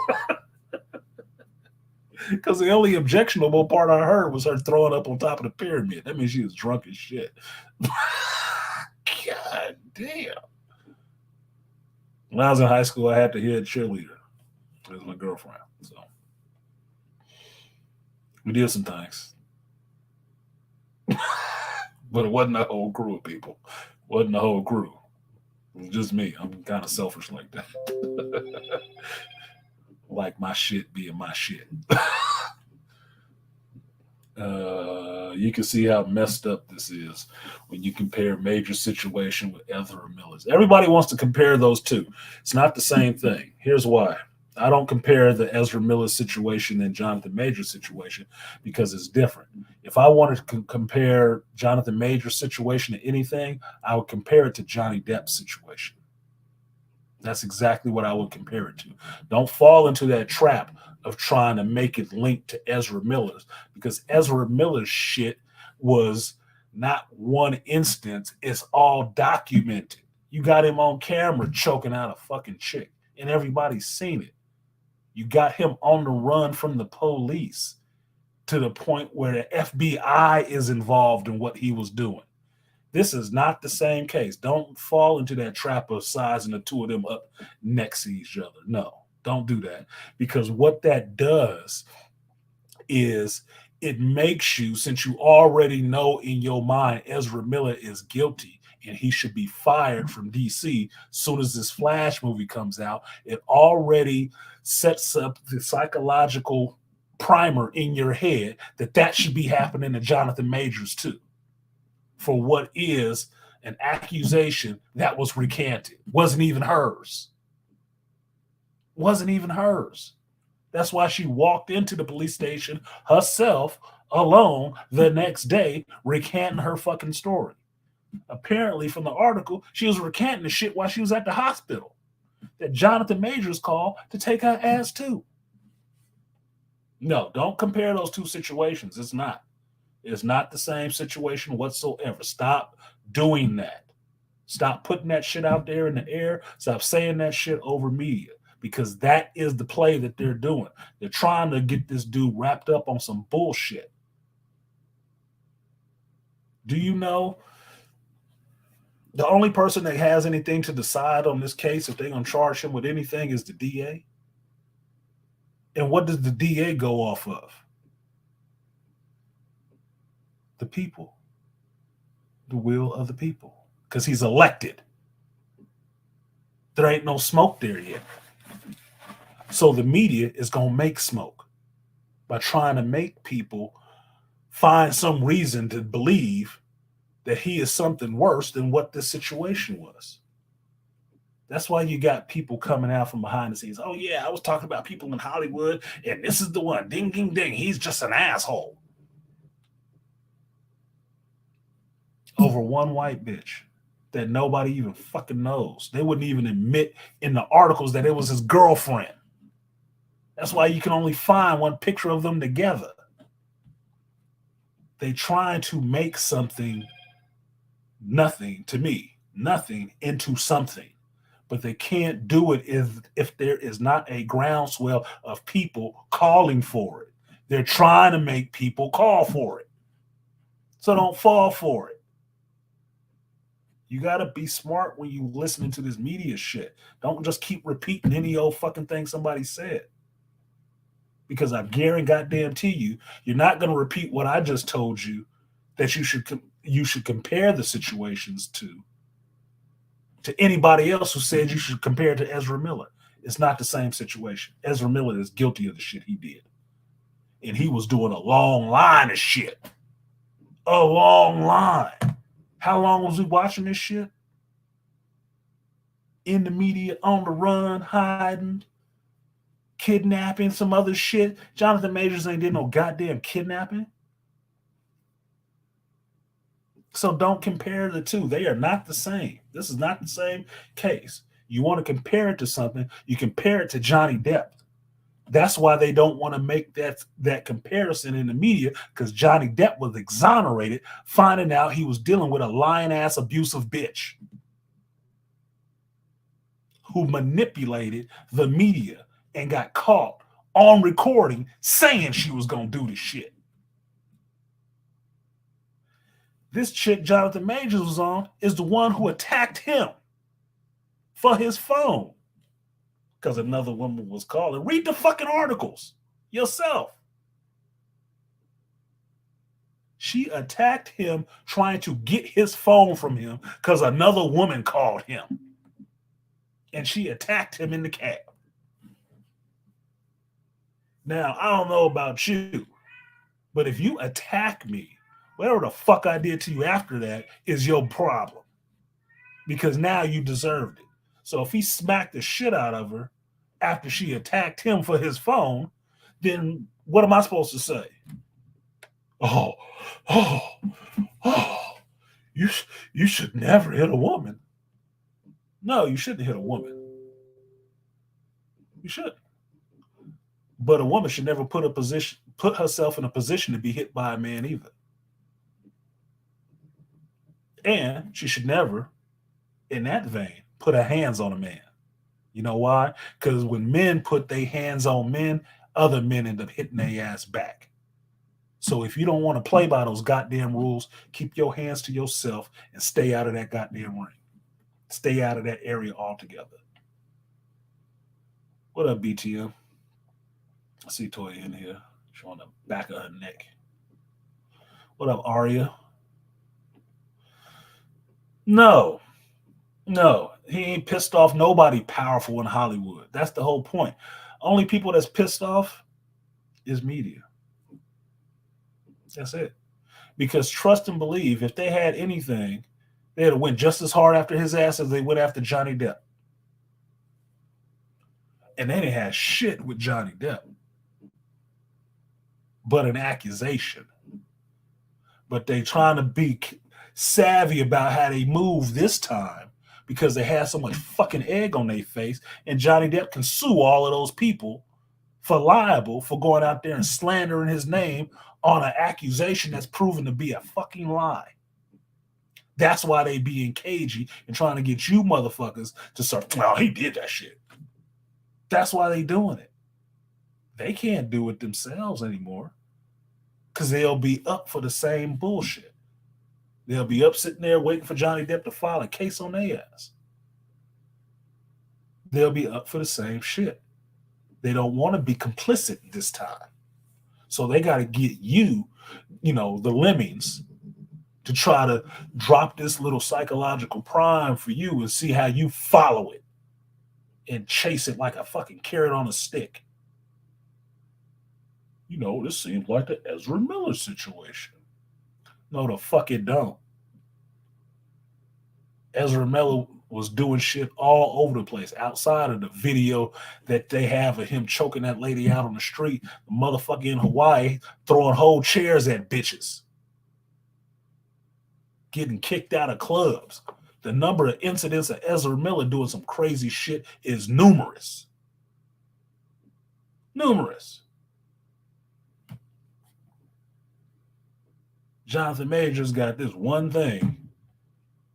Because the only objectionable part I heard was her throwing up on top of the pyramid. That means she was drunk as shit. God damn. When I was in high school, I had to hear a cheerleader. It was my girlfriend. So we did some things. But it wasn't a whole crew of people. It wasn't a whole crew. It was just me. I'm kind of selfish like that. Like my shit being my shit. You can see how messed up this is when you compare Major Situation with Ezra Miller's. Everybody wants to compare those two. It's not the same thing. Here's why. I don't compare the Ezra Miller situation and Jonathan Major's situation because it's different. If I wanted to compare Jonathan Major's situation to anything, I would compare it to Johnny Depp's situation. That's exactly what I would compare it to. Don't fall into that trap of trying to make it linked to Ezra Miller's, because Ezra Miller's shit was not one instance. It's all documented. You got him on camera choking out a fucking chick, and everybody's seen it. You got him on the run from the police to the point where the FBI is involved in what he was doing. This is not the same case. Don't fall into that trap of sizing the two of them up next to each other. No, don't do that. Because what that does is it makes you, since you already know in your mind Ezra Miller is guilty and he should be fired from DC soon as this Flash movie comes out, it already sets up the psychological primer in your head that that should be happening to Jonathan Majors too, for what is an accusation that was recanted. Wasn't even hers. Wasn't even hers. That's why she walked into the police station herself, alone, the next day, recanting her fucking story. Apparently, from the article, she was recanting the shit while she was at the hospital that Jonathan Majors called to take her ass to. No, don't compare those two situations. It's not. It's not the same situation whatsoever. Stop doing that. Stop putting that shit out there in the air. Stop saying that shit over media, because that is the play that they're doing. They're trying to get this dude wrapped up on some bullshit. Do you know the only person that has anything to decide on this case, if they're going to charge him with anything, is the DA? And what does the DA go off of? The people. The will of the people. Because he's elected. There ain't no smoke there yet. So the media is going to make smoke by trying to make people find some reason to believe that he is something worse than what this situation was. That's why you got people coming out from behind the scenes. Oh, yeah, I was talking about people in Hollywood, and this is the one. Ding, ding, ding. He's just an asshole. Over one white bitch that nobody even fucking knows. They wouldn't even admit in the articles that it was his girlfriend. That's why you can only find one picture of them together. They trying to make something, nothing to me, nothing into something. But they can't do it if there is not a groundswell of people calling for it. They're trying to make people call for it. So don't fall for it. You got to be smart when you listening to this media shit. Don't just keep repeating any old fucking thing somebody said. Because I guarantee you, you're not going to repeat what I just told you that you should compare the situations to anybody else who said you should compare it to Ezra Miller. It's not the same situation. Ezra Miller is guilty of the shit he did. And he was doing a long line of shit. A long line. How long was we watching this shit? In the media, on the run, hiding, kidnapping, some other shit. Jonathan Majors ain't did no goddamn kidnapping. So don't compare the two. They are not the same. This is not the same case. You want to compare it to something, you compare it to Johnny Depp. That's why they don't want to make that comparison in the media, because Johnny Depp was exonerated, finding out he was dealing with a lying ass abusive bitch who manipulated the media and got caught on recording saying she was going to do this shit. This chick Jonathan Majors was on is the one who attacked him for his phone because another woman was calling. Read the fucking articles yourself. She attacked him trying to get his phone from him because another woman called him. And she attacked him in the cab. Now, I don't know about you, but if you attack me, whatever the fuck I did to you after that is your problem. Because now you deserved it. So if he smacked the shit out of her after she attacked him for his phone, then what am I supposed to say? Oh, you should never hit a woman. No, you shouldn't hit a woman. You shouldn't. But a woman should never put herself in a position to be hit by a man either. And she should never, in that vein, put her hands on a man. You know why? Because when men put their hands on men, other men end up hitting their ass back. So if you don't want to play by those goddamn rules, keep your hands to yourself and stay out of that goddamn ring. Stay out of that area altogether. What up, BTM? I see Toya in here showing the back of her neck. What up, Aria? No, he ain't pissed off nobody powerful in Hollywood. That's the whole point. Only people that's pissed off is media. That's it. Because trust and believe, if they had anything, they'd have went just as hard after his ass as they went after Johnny Depp. And they didn't have shit with Johnny Depp, but an accusation. But they trying to be savvy about how they move this time because they had so much fucking egg on their face, and Johnny Depp can sue all of those people for liable for going out there and slandering his name on an accusation that's proven to be a fucking lie. That's why they being cagey and trying to get you motherfuckers to start, well, he did that shit. That's why they doing it. They can't do it themselves anymore because they'll be up for the same bullshit. They'll be up sitting there waiting for Johnny Depp to file a case on their ass. They'll be up for the same shit. They don't want to be complicit this time. So they got to get you, the lemmings, to try to drop this little psychological prime for you and see how you follow it and chase it like a fucking carrot on a stick. This seems like the Ezra Miller situation. No, the fuck it don't. Ezra Miller was doing shit all over the place outside of the video that they have of him choking that lady out on the street, the motherfucker in Hawaii throwing whole chairs at bitches, getting kicked out of clubs. The number of incidents of Ezra Miller doing some crazy shit is numerous. Numerous. Jonathan Majors got this one thing,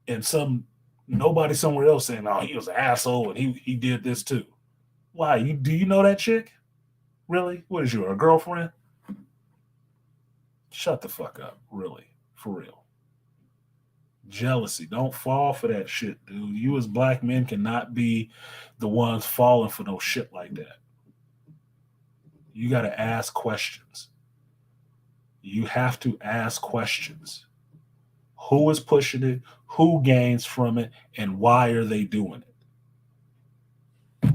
and nobody somewhere else saying, "Oh, he was an asshole and he did this too." Why? Do you know that chick? Really? What is you, a girlfriend? Shut the fuck up. Really, for real. Jealousy. Don't fall for that shit, dude. You as black men cannot be the ones falling for no shit like that. You got to ask questions. You have to ask questions. Who is pushing it? Who gains from it? And why are they doing it?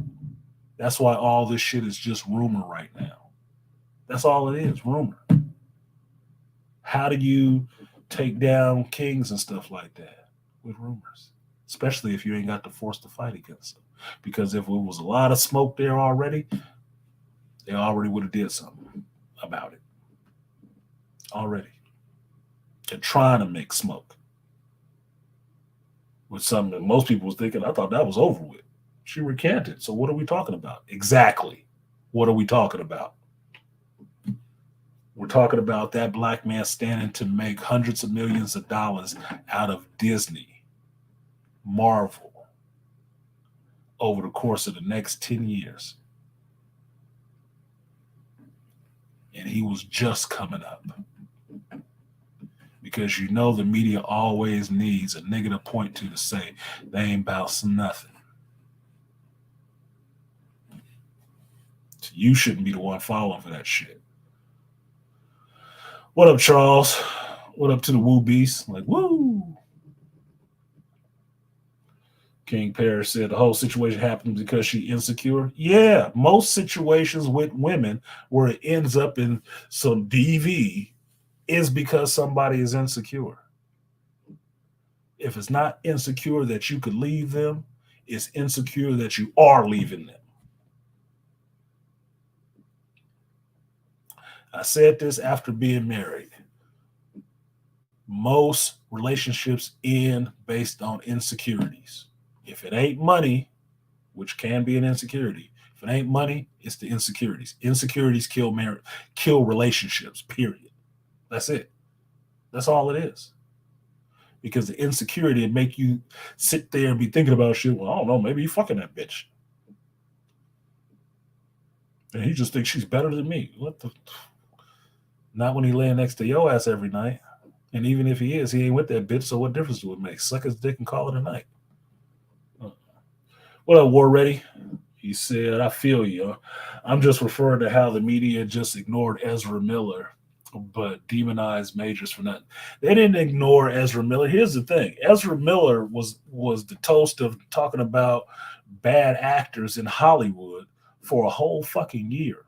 That's why all this shit is just rumor right now. That's all it is, rumor. How do you take down kings and stuff like that? With rumors. Especially if you ain't got the force to fight against them. Because if it was a lot of smoke there already, they already would have did something about it. Already. They're trying to make smoke. With something that most people was thinking, I thought that was over with. She recanted. So what are we talking about? Exactly. What are we talking about? We're talking about that black man standing to make hundreds of millions of dollars out of Disney, Marvel, over the course of the next 10 years. And he was just coming up. Because you know the media always needs a nigga to point to say they ain't about some nothing. So you shouldn't be the one falling for that shit. What up, Charles? What up to the Woo Beast? Like, woo! King Paris said the whole situation happened because she insecure. Yeah, most situations with women where it ends up in some DV is because somebody is insecure. If it's not insecure that you could leave them, it's insecure that you are leaving them. I said this after being married. Most relationships end based on insecurities. If it ain't money, which can be an insecurity, if it ain't money, it's the insecurities. Insecurities kill marriage, kill relationships, period. That's it. That's all it is. Because the insecurity would make you sit there and be thinking about shit. Well, I don't know, maybe you fucking that bitch. And he just thinks she's better than me. What the? Not when he laying next to your ass every night. And even if he is, he ain't with that bitch, so what difference do it make? Suck his dick and call it a night. What up, War Ready? He said, I feel you. I'm just referring to how the media just ignored Ezra Miller, but demonized Majors for nothing. They didn't ignore Ezra Miller. Here's the thing. Ezra Miller was the toast of talking about bad actors in Hollywood for a whole fucking year.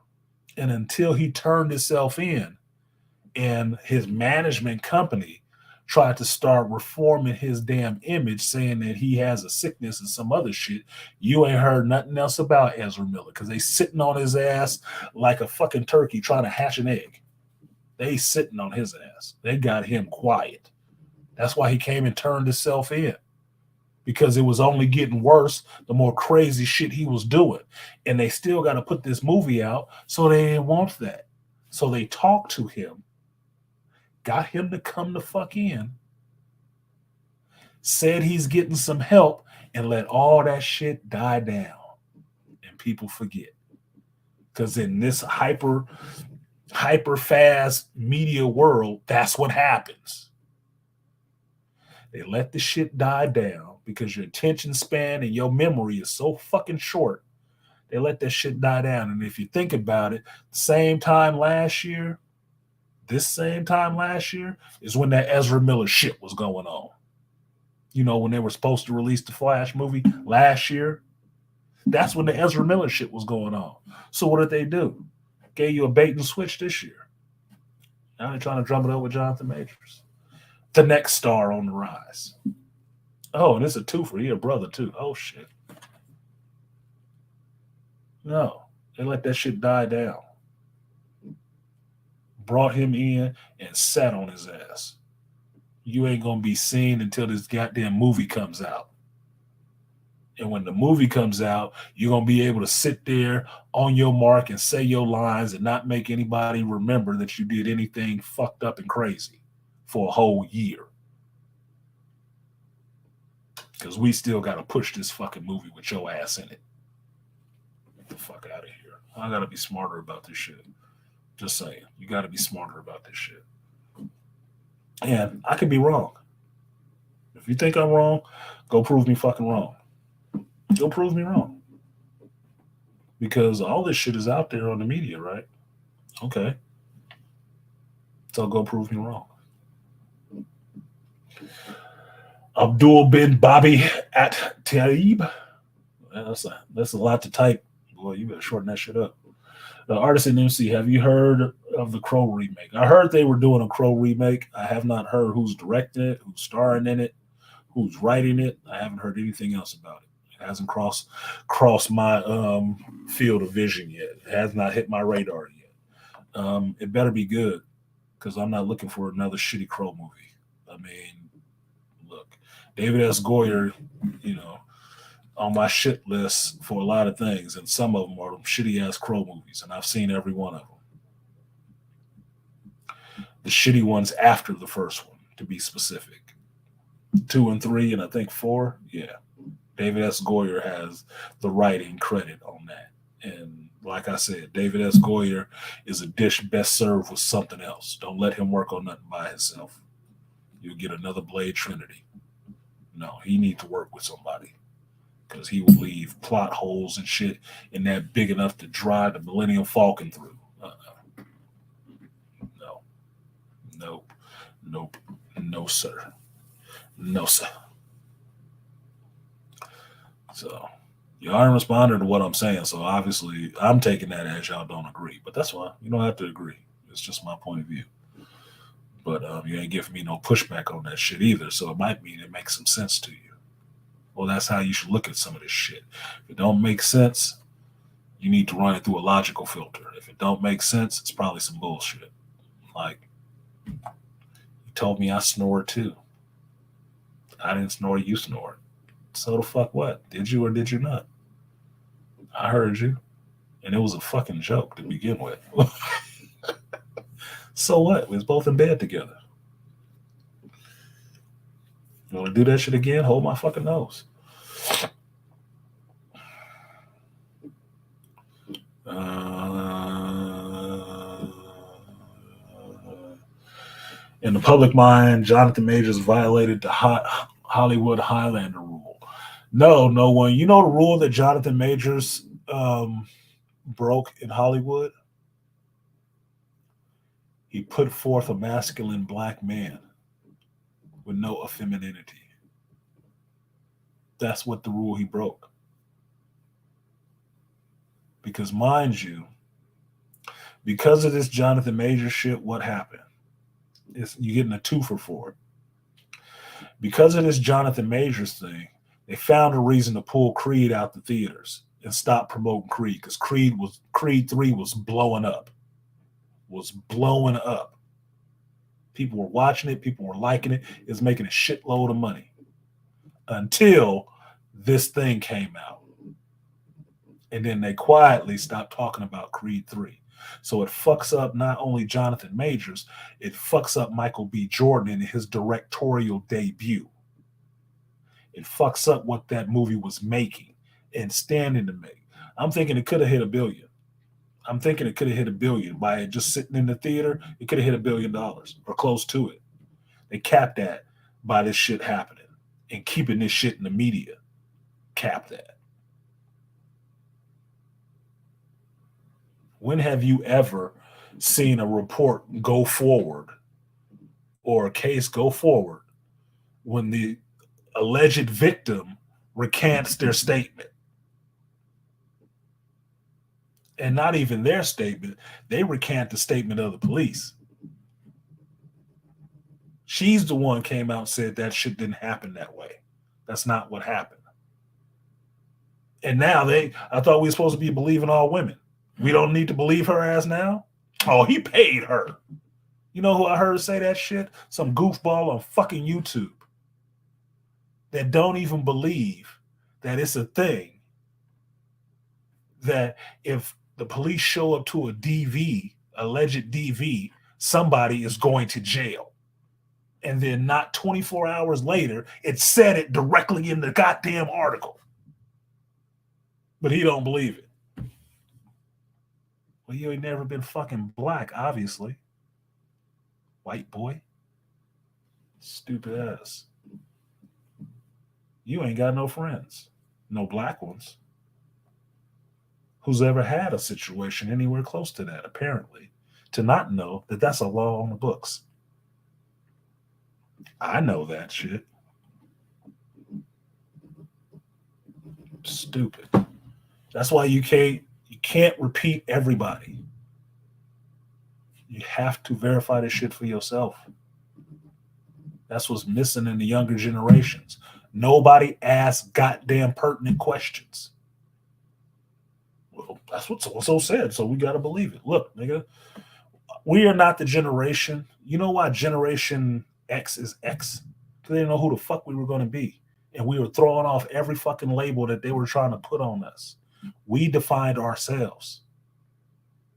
And until he turned himself in and his management company tried to start reforming his damn image, saying that he has a sickness and some other shit, you ain't heard nothing else about Ezra Miller because they sitting on his ass like a fucking turkey trying to hatch an egg. They sitting on his ass. They got him quiet. That's why he came and turned himself in, because it was only getting worse the more crazy shit he was doing. And they still got to put this movie out, so they didn't want that. So they talked to him, got him to come the fuck in, said he's getting some help, and let all that shit die down. And people forget. Because in this hyper fast media world, that's what happens. They let the shit die down because your attention span and your memory is so fucking short. They let that shit die down. And if you think about it, this same time last year is when that Ezra Miller shit was going on. You know, when they were supposed to release the Flash movie last year, that's when the Ezra Miller shit was going on. So what did they do? Gave you a bait and switch this year. Now they're trying to drum it up with Jonathan Majors, the next star on the rise. Oh, and it's a twofer. He a brother too. Oh shit. No, they let that shit die down. Brought him in and sat on his ass. You ain't gonna be seen until this goddamn movie comes out. And when the movie comes out, you're going to be able to sit there on your mark and say your lines and not make anybody remember that you did anything fucked up and crazy for a whole year. Because we still got to push this fucking movie with your ass in it. Get the fuck out of here. I got to be smarter about this shit. Just saying. You got to be smarter about this shit. And I could be wrong. If you think I'm wrong, go prove me fucking wrong. Go prove me wrong. Because all this shit is out there on the media, right? Okay. So go prove me wrong. Abdul bin Bobby at Taib. That's a lot to type. Boy, you better shorten that shit up. Artisan MC, have you heard of the Crow remake? I heard they were doing a Crow remake. I have not heard who's directing it, who's starring in it, who's writing it. I haven't heard anything else about it. It hasn't crossed my field of vision yet. It has not hit my radar yet. It better be good because I'm not looking for another shitty Crow movie. I mean, look, David S. Goyer, you know, on my shit list for a lot of things, and some of them are them shitty ass Crow movies, and I've seen every one of them. The shitty ones after the first one, to be specific. 2 and 3, and I think 4. Yeah, David S. Goyer has the writing credit on that. And like I said, David S. Goyer is a dish best served with something else. Don't let him work on nothing by himself. You'll get another Blade Trinity. No, he needs to work with somebody because he will leave plot holes and shit in that big enough to drive the Millennium Falcon through. No, nope, nope, no, sir. No, sir. So you aren't responding to what I'm saying. So obviously, I'm taking that as y'all don't agree. But that's fine. You don't have to agree. It's just my point of view. But you ain't giving me no pushback on that shit either. So it might mean it makes some sense to you. Well, that's how you should look at some of this shit. If it don't make sense, you need to run it through a logical filter. If it don't make sense, it's probably some bullshit. Like, you told me I snored too. I didn't snore, you snored. So the fuck what? Did you or did you not? I heard you. And it was a fucking joke to begin with. So what? We was both in bed together. You want to do that shit again? Hold my fucking nose. In the public mind, Jonathan Majors violated the Hollywood Highlander rule. No, no one. You know the rule that Jonathan Majors broke in Hollywood? He put forth a masculine black man with no effeminacy. That's what the rule he broke. Because mind you, because of this Jonathan Majors shit, what happened? You're getting a 2 for 4. Because of this Jonathan Majors thing, they found a reason to pull Creed out the theaters and stop promoting Creed because Creed 3 was blowing up. Was blowing up. People were watching it, people were liking it, it was making a shitload of money. Until this thing came out. And then they quietly stopped talking about Creed 3. So it fucks up not only Jonathan Majors, it fucks up Michael B. Jordan in his directorial debut. It fucks up what that movie was making and standing to make. I'm thinking it could have hit $1 billion. I'm thinking it could have hit $1 billion by it just sitting in the theater. It could have hit $1 billion or close to it. They capped that by this shit happening and keeping this shit in the media. Cap that. When have you ever seen a report go forward or a case go forward when the alleged victim recants their statement? And not even their statement, they recant the statement of the police. She's the one came out and said that shit didn't happen that way. That's not what happened. And now I thought we were supposed to be believing all women. We don't need to believe her ass now? Oh, he paid her. You know who I heard say that shit? Some goofball on fucking YouTube that don't even believe that it's a thing that if the police show up to a DV, alleged DV, somebody is going to jail. And then not 24 hours later, it said it directly in the goddamn article. But he don't believe it. Well, you ain't never been fucking black, obviously. White boy. Stupid ass. You ain't got no friends. No black ones. Who's ever had a situation anywhere close to that, apparently, to not know that that's a law on the books. I know that shit. Stupid. That's why you can't You can't repeat everybody. You have to verify this shit for yourself. That's what's missing in the younger generations. Nobody asks goddamn pertinent questions. Well, that's what so and so said, so we got to believe it. Look, nigga, we are not the generation. You know why Generation X is X? Because they didn't know who the fuck we were going to be. And we were throwing off every fucking label that they were trying to put on us. We defined ourselves.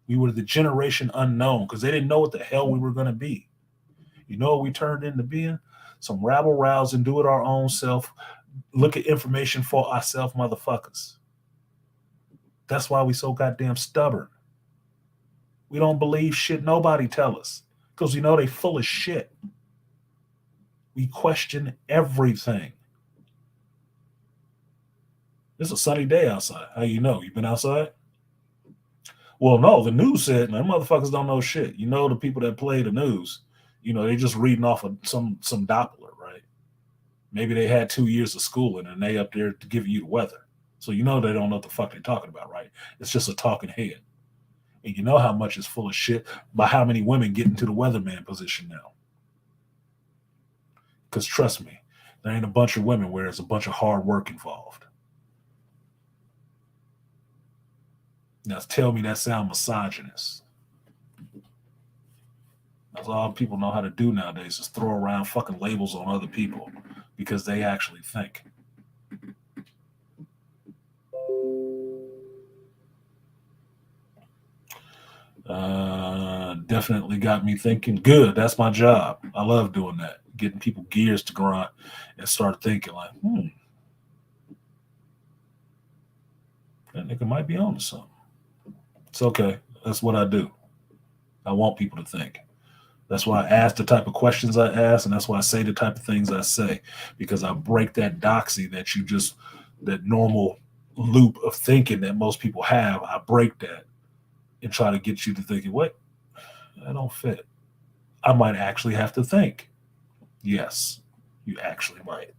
We were the generation unknown because they didn't know what the hell we were going to be. You know what we turned into being? Some rabble rouse and do it our own self. Look at information for ourselves, motherfuckers. That's why we so goddamn stubborn. We don't believe shit nobody tell us because we know they full of shit. We question everything. It's a sunny day outside. How you know? You been outside? Well, no, the news said, man, motherfuckers don't know shit. You know, the people that play the news, they just reading off of some Doppler, right? Maybe they had 2 years of schooling and they up there to give you the weather. So they don't know what the fuck they're talking about, right? It's just a talking head. And you know how much is full of shit by how many women get into the weatherman position now. Because trust me, there ain't a bunch of women where there's a bunch of hard work involved. Now tell me that sound misogynist. That's all people know how to do nowadays is throw around fucking labels on other people because they actually think. Definitely got me thinking. Good, that's my job. I love doing that. Getting people gears to grind and start thinking like, that nigga might be on to something. It's okay. That's what I do. I want people to think. That's why I ask the type of questions I ask, and that's why I say the type of things I say, because I break that doxy that normal loop of thinking that most people have. I break that and try to get you to thinking, what? That don't fit. I might actually have to think. Yes, you actually might.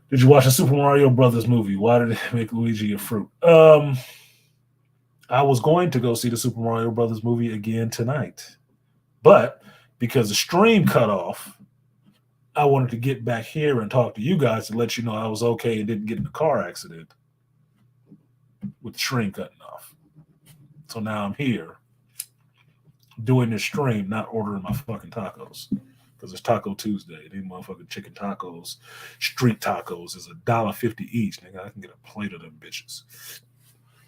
Did you watch the Super Mario Brothers movie? Why did it make Luigi a fruit? I was going to go see the Super Mario Brothers movie again tonight. But because the stream cut off, I wanted to get back here and talk to you guys to let you know I was okay and didn't get in a car accident with the stream cutting off. So now I'm here doing this stream, not ordering my fucking tacos. Because it's Taco Tuesday. These motherfucking chicken tacos, street tacos, is $1.50 each. Nigga, I can get a plate of them bitches.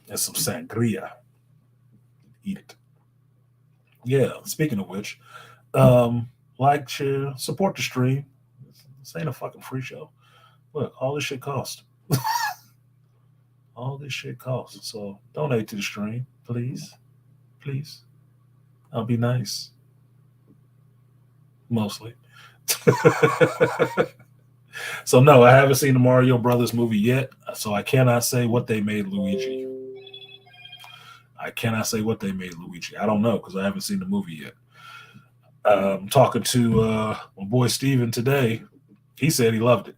And some sangria. Eat it. Yeah, speaking of which, like, share, support the stream. This ain't a fucking free show. Look, all this shit costs. All this shit costs. So donate to the stream, please. Please. I'll be nice. Mostly. So no, I haven't seen the Mario Brothers movie yet, so I cannot say what they made Luigi. I cannot say what they made Luigi. I don't know because I haven't seen the movie yet. I'm talking to my boy Steven today. He said he loved it.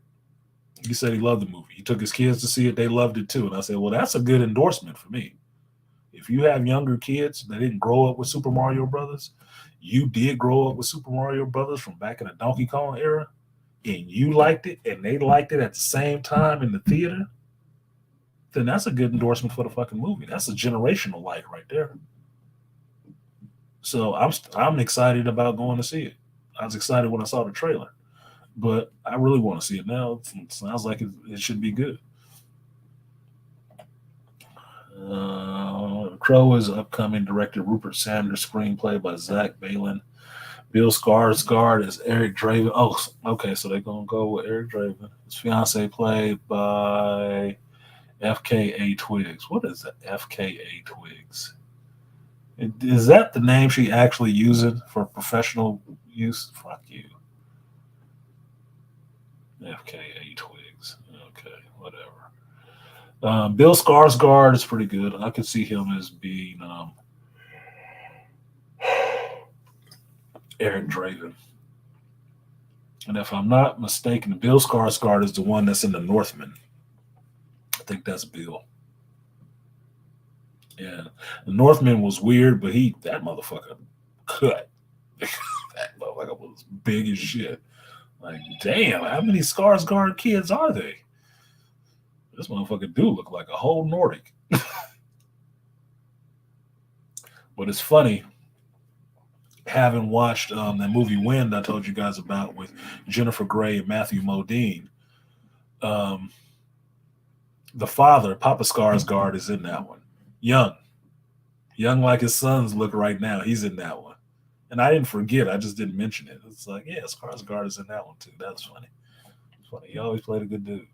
He said he loved the movie. He took his kids to see it. They loved it too. And I said, well, that's a good endorsement for me. If you have younger kids that didn't grow up with Super Mario Brothers, you did grow up with Super Mario Brothers from back in the Donkey Kong era, and you liked it and they liked it at the same time in the theater, then that's a good endorsement for the fucking movie. That's a generational light right there. So I'm excited about going to see it. I was excited when I saw the trailer, but I really want to see it now. It sounds like it should be good. Crow is upcoming director Rupert Sanders, screenplay by Zach Balin. Bill Skarsgård is Eric Draven. Oh, okay, so they're gonna go with Eric Draven. His fiance played by FKA Twigs. What is that? FKA Twigs. Is that the name she actually uses for professional use? Fuck you. FKA Twigs. Okay, whatever. Bill Skarsgård is pretty good. I could see him as being Eric Draven. And if I'm not mistaken, Bill Skarsgård is the one that's in the Northman. I think that's Bill. Yeah, the Northman was weird, but that motherfucker cut. That motherfucker was big as shit. Like, damn, how many Skarsgård kids are they? This motherfucker do look like a whole Nordic. But it's funny, having watched that movie Wind I told you guys about with Jennifer Grey and Matthew Modine. Um, the father, Papa Skarsgård, is in that one. Young like his sons look right now. He's in that one. And I didn't forget. I just didn't mention it. It's like, yeah, Skarsgård is in that one too. That's funny. It's funny. He always played a good dude.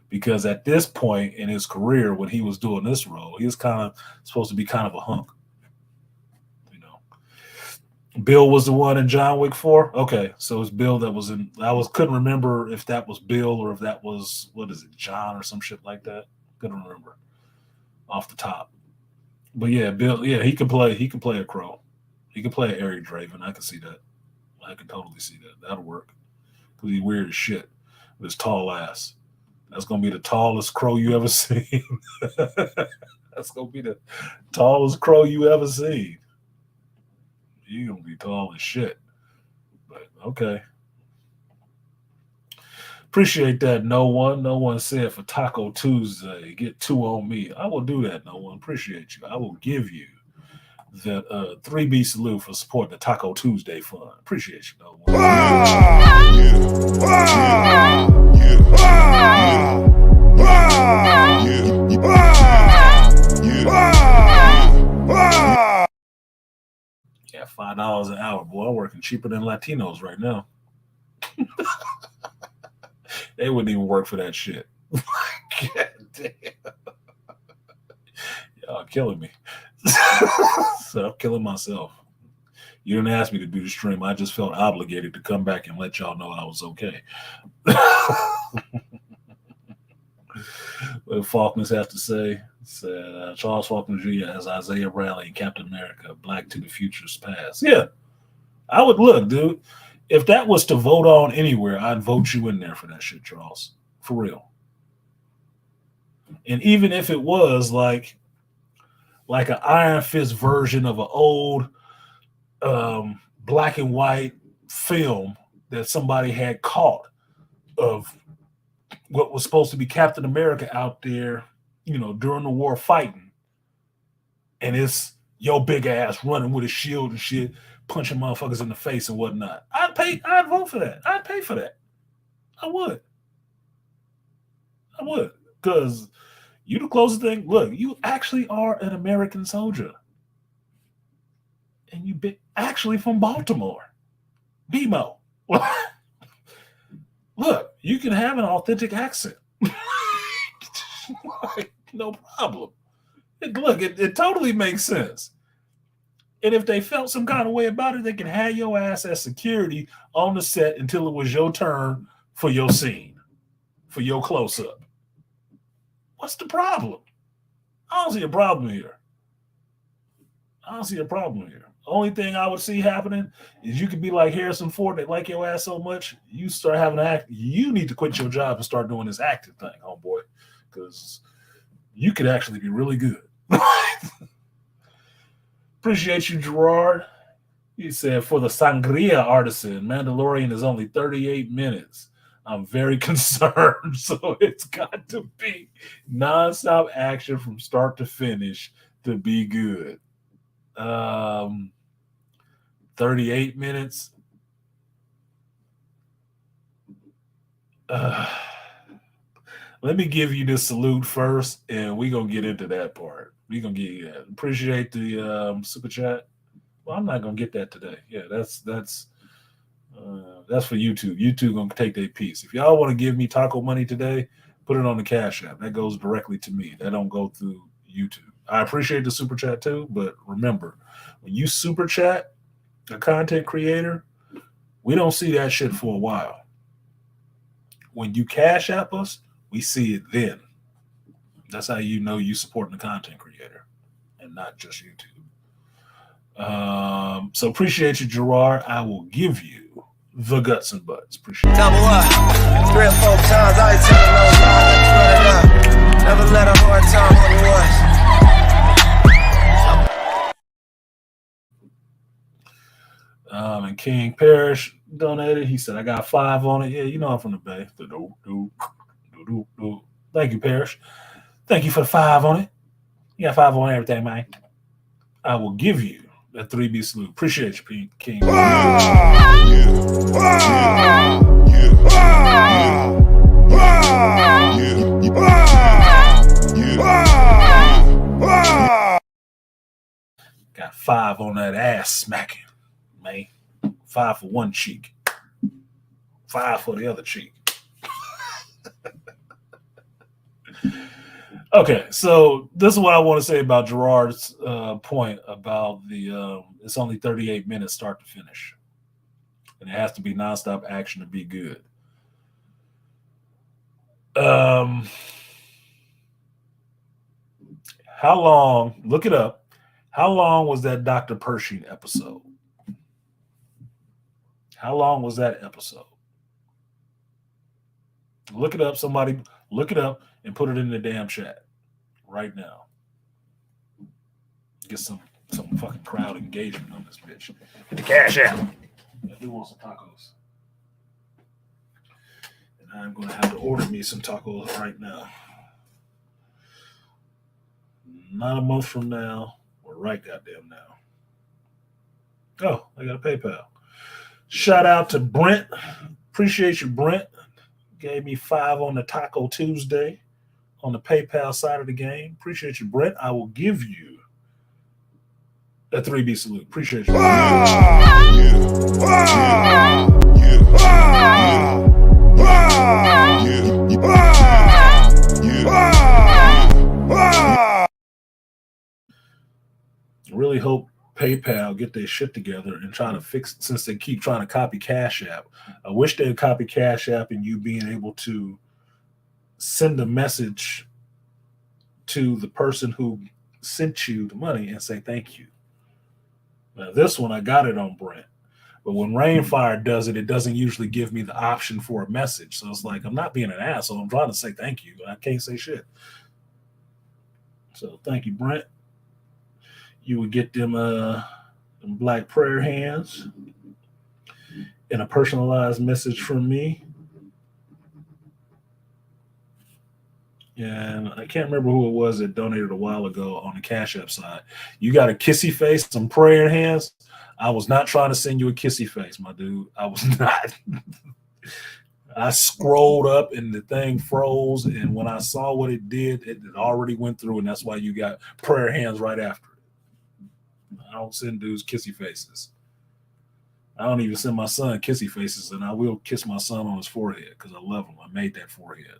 Because at this point in his career, when he was doing this role, he was kind of supposed to be kind of a hunk. You know, Bill was the one in John Wick 4. Okay, so it's Bill that was in. Couldn't remember if that was Bill or if that was, what is it, John or some shit like that. Couldn't remember off the top. But yeah, Bill. Yeah, he can play. He can play a crow. He can play an Eric Draven. I can see that. I can totally see that. That'll work. Because he's weird as shit with his tall ass. That's gonna be the tallest crow you ever seen. That's gonna be the tallest crow you ever seen. You're gonna be tall as shit. But okay. Appreciate that, no one. No one said for Taco Tuesday, get 2 on me. I will do that, no one. Appreciate you. I will give you that 3B salute for supporting the Taco Tuesday fund. Appreciate you, no one. Yeah, $5 an hour, boy. I'm working cheaper than Latinos right now. They wouldn't even work for that shit. God damn. Y'all killing me. So I'm killing myself. You didn't ask me to do the stream. I just felt obligated to come back and let y'all know I was okay. What Faulkners have to say? Said Charles Faulkner Jr. as Isaiah Bradley and Captain America, Black to the Future's Past. Yeah, I would look, dude. If that was to vote on anywhere, I'd vote you in there for that shit, Charles. For real. And even if it was like an Iron Fist version of an old black and white film that somebody had caught of what was supposed to be Captain America out there, you know, during the war fighting. And it's your big ass running with a shield and shit, punching motherfuckers in the face and whatnot. I'd vote for that. I'd pay for that. I would. Because you the closest thing. Look, you actually are an American soldier. And you be actually from Baltimore. BMO. Look, you can have an authentic accent. No problem. It totally makes sense. And if they felt some kind of way about it, they can have your ass as security on the set until it was your turn for your scene, for your close-up. What's the problem? I don't see a problem here. Only thing I would see happening is you could be like Harrison Ford, they like your ass so much, you start having to act. You need to quit your job and start doing this acting thing, homeboy, because you could actually be really good. Appreciate you, Gerard. He said, for the Sangria artisan, Mandalorian is only 38 minutes. I'm very concerned, so it's got to be nonstop action from start to finish to be good. 38 minutes. Let me give you this salute first, and we're going to get into that part. We're going to get you that. Appreciate the super chat. Well, I'm not going to get that today. Yeah, that's for YouTube. YouTube going to take their piece. If y'all want to give me taco money today, put it on the Cash App. That goes directly to me. That don't go through YouTube. I appreciate the super chat too, but remember, when you super chat a content creator, we don't see that shit for a while. When you Cash App us, we see it then. That's how you know you supporting the content creator and not just YouTube. So appreciate you, Gerard. I will give you the guts and butts. Appreciate it. Double up. 3 or 4 times. I ain't telling no lie. Never let a hard time on the ones. And King Parrish donated. He said, I got 5 on it. Yeah, you know I'm from the Bay. Thank you, Parrish. Thank you for the 5 on it. You got 5 on everything, man. I will give you that 3B salute. Appreciate you, King. Got 5 on that ass smacking, man. 5 for one cheek, 5 for the other cheek. Okay, so this is what I want to say about Gerard's point about the it's only 38 minutes start to finish, and it has to be nonstop action to be good. Um, how long? Look it up. How long was that Dr. Pershing episode? How long was that episode? Look it up. Somebody look it up and put it in the damn chat right now. Get some fucking crowd engagement on this bitch. Get the cash out. I do want some tacos. And I'm going to have to order me some tacos right now. Not a month from now, or right goddamn now. Oh, I got a PayPal. Shout out to Brent. Appreciate you, Brent. Gave me 5 on the Taco Tuesday on the PayPal side of the game. Appreciate you, Brent. I will give you a 3B salute. Appreciate you. Really hope PayPal get their shit together and try to fix it, since they keep trying to copy Cash App. I wish they'd copy Cash App and you being able to send a message to the person who sent you the money and say thank you. Now this one I got it on Brent, but when Rainfire does it, it doesn't usually give me the option for a message. So it's like I'm not being an asshole. I'm trying to say thank you. I can't say shit. So thank you, Brent. You would get them black prayer hands and a personalized message from me. And I can't remember who it was that donated a while ago on the Cash App side. You got a kissy face, some prayer hands. I was not trying to send you a kissy face, my dude. I was not. I scrolled up and the thing froze. And when I saw what it did, it already went through. And that's why you got prayer hands right after it. I don't send dudes kissy faces. I don't even send my son kissy faces, and I will kiss my son on his forehead because I love him. I made that forehead.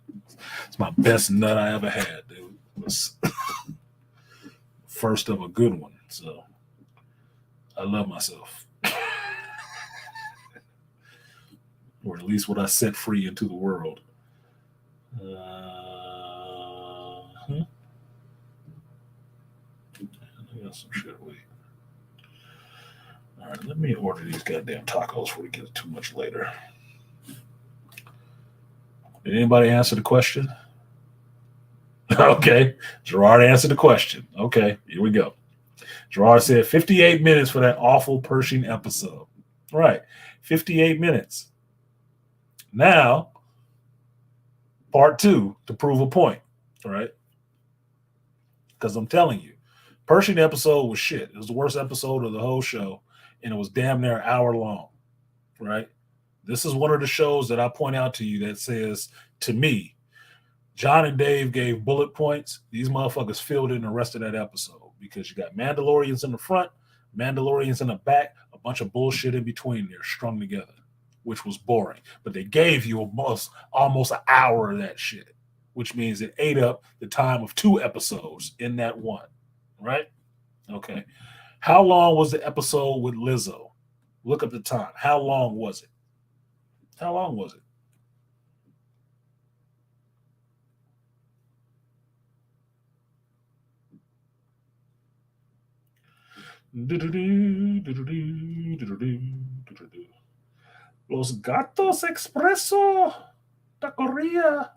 It's my best nut I ever had, dude. It was first of a good one. So I love myself. Or at least what I set free into the world. I got some shit. Wait. All right, let me order these goddamn tacos before we get too much later. Did anybody answer the question? Okay. Gerard answered the question. Okay, here we go. Gerard said 58 minutes for that awful Pershing episode. Right. 58 minutes. Now, part 2 to prove a point. Right? Because I'm telling you, Pershing episode was shit. It was the worst episode of the whole show, and it was damn near an hour long. Right? This is one of the shows that I point out to you that says, to me, John and Dave gave bullet points. These motherfuckers filled in the rest of that episode because you got Mandalorians in the front, Mandalorians in the back, a bunch of bullshit in between there strung together, which was boring. But they gave you almost an hour of that shit, which means it ate up the time of 2 episodes in that one, right? Okay. How long was the episode with Lizzo? Look up the time. How long was it? How long was it? Los Gatos Expreso Taqueria.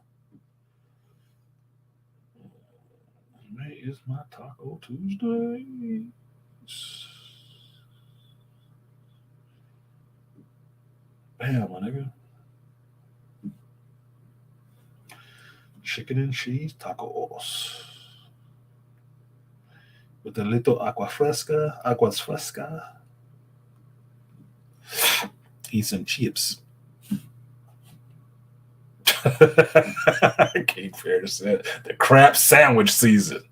May is my Taco Tuesday. Bam, my nigga. Chicken and cheese tacos. With a little aguas fresca. Eat some chips. I can't fair to say it. The crap sandwich season.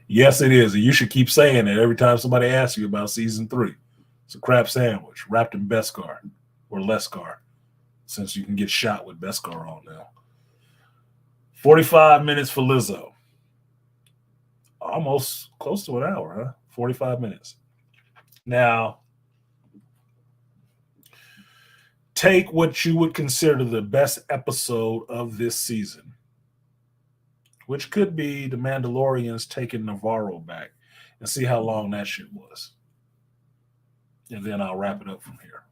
Yes, it is. And you should keep saying it every time somebody asks you about season 3. It's a crap sandwich wrapped in Beskar or Lescar, since you can get shot with Beskar on now. 45 minutes for Lizzo. Almost close to an hour, huh? 45 minutes. Now, take what you would consider the best episode of this season, which could be the Mandalorians taking Navarro back, and see how long that shit was. And then I'll wrap it up from here.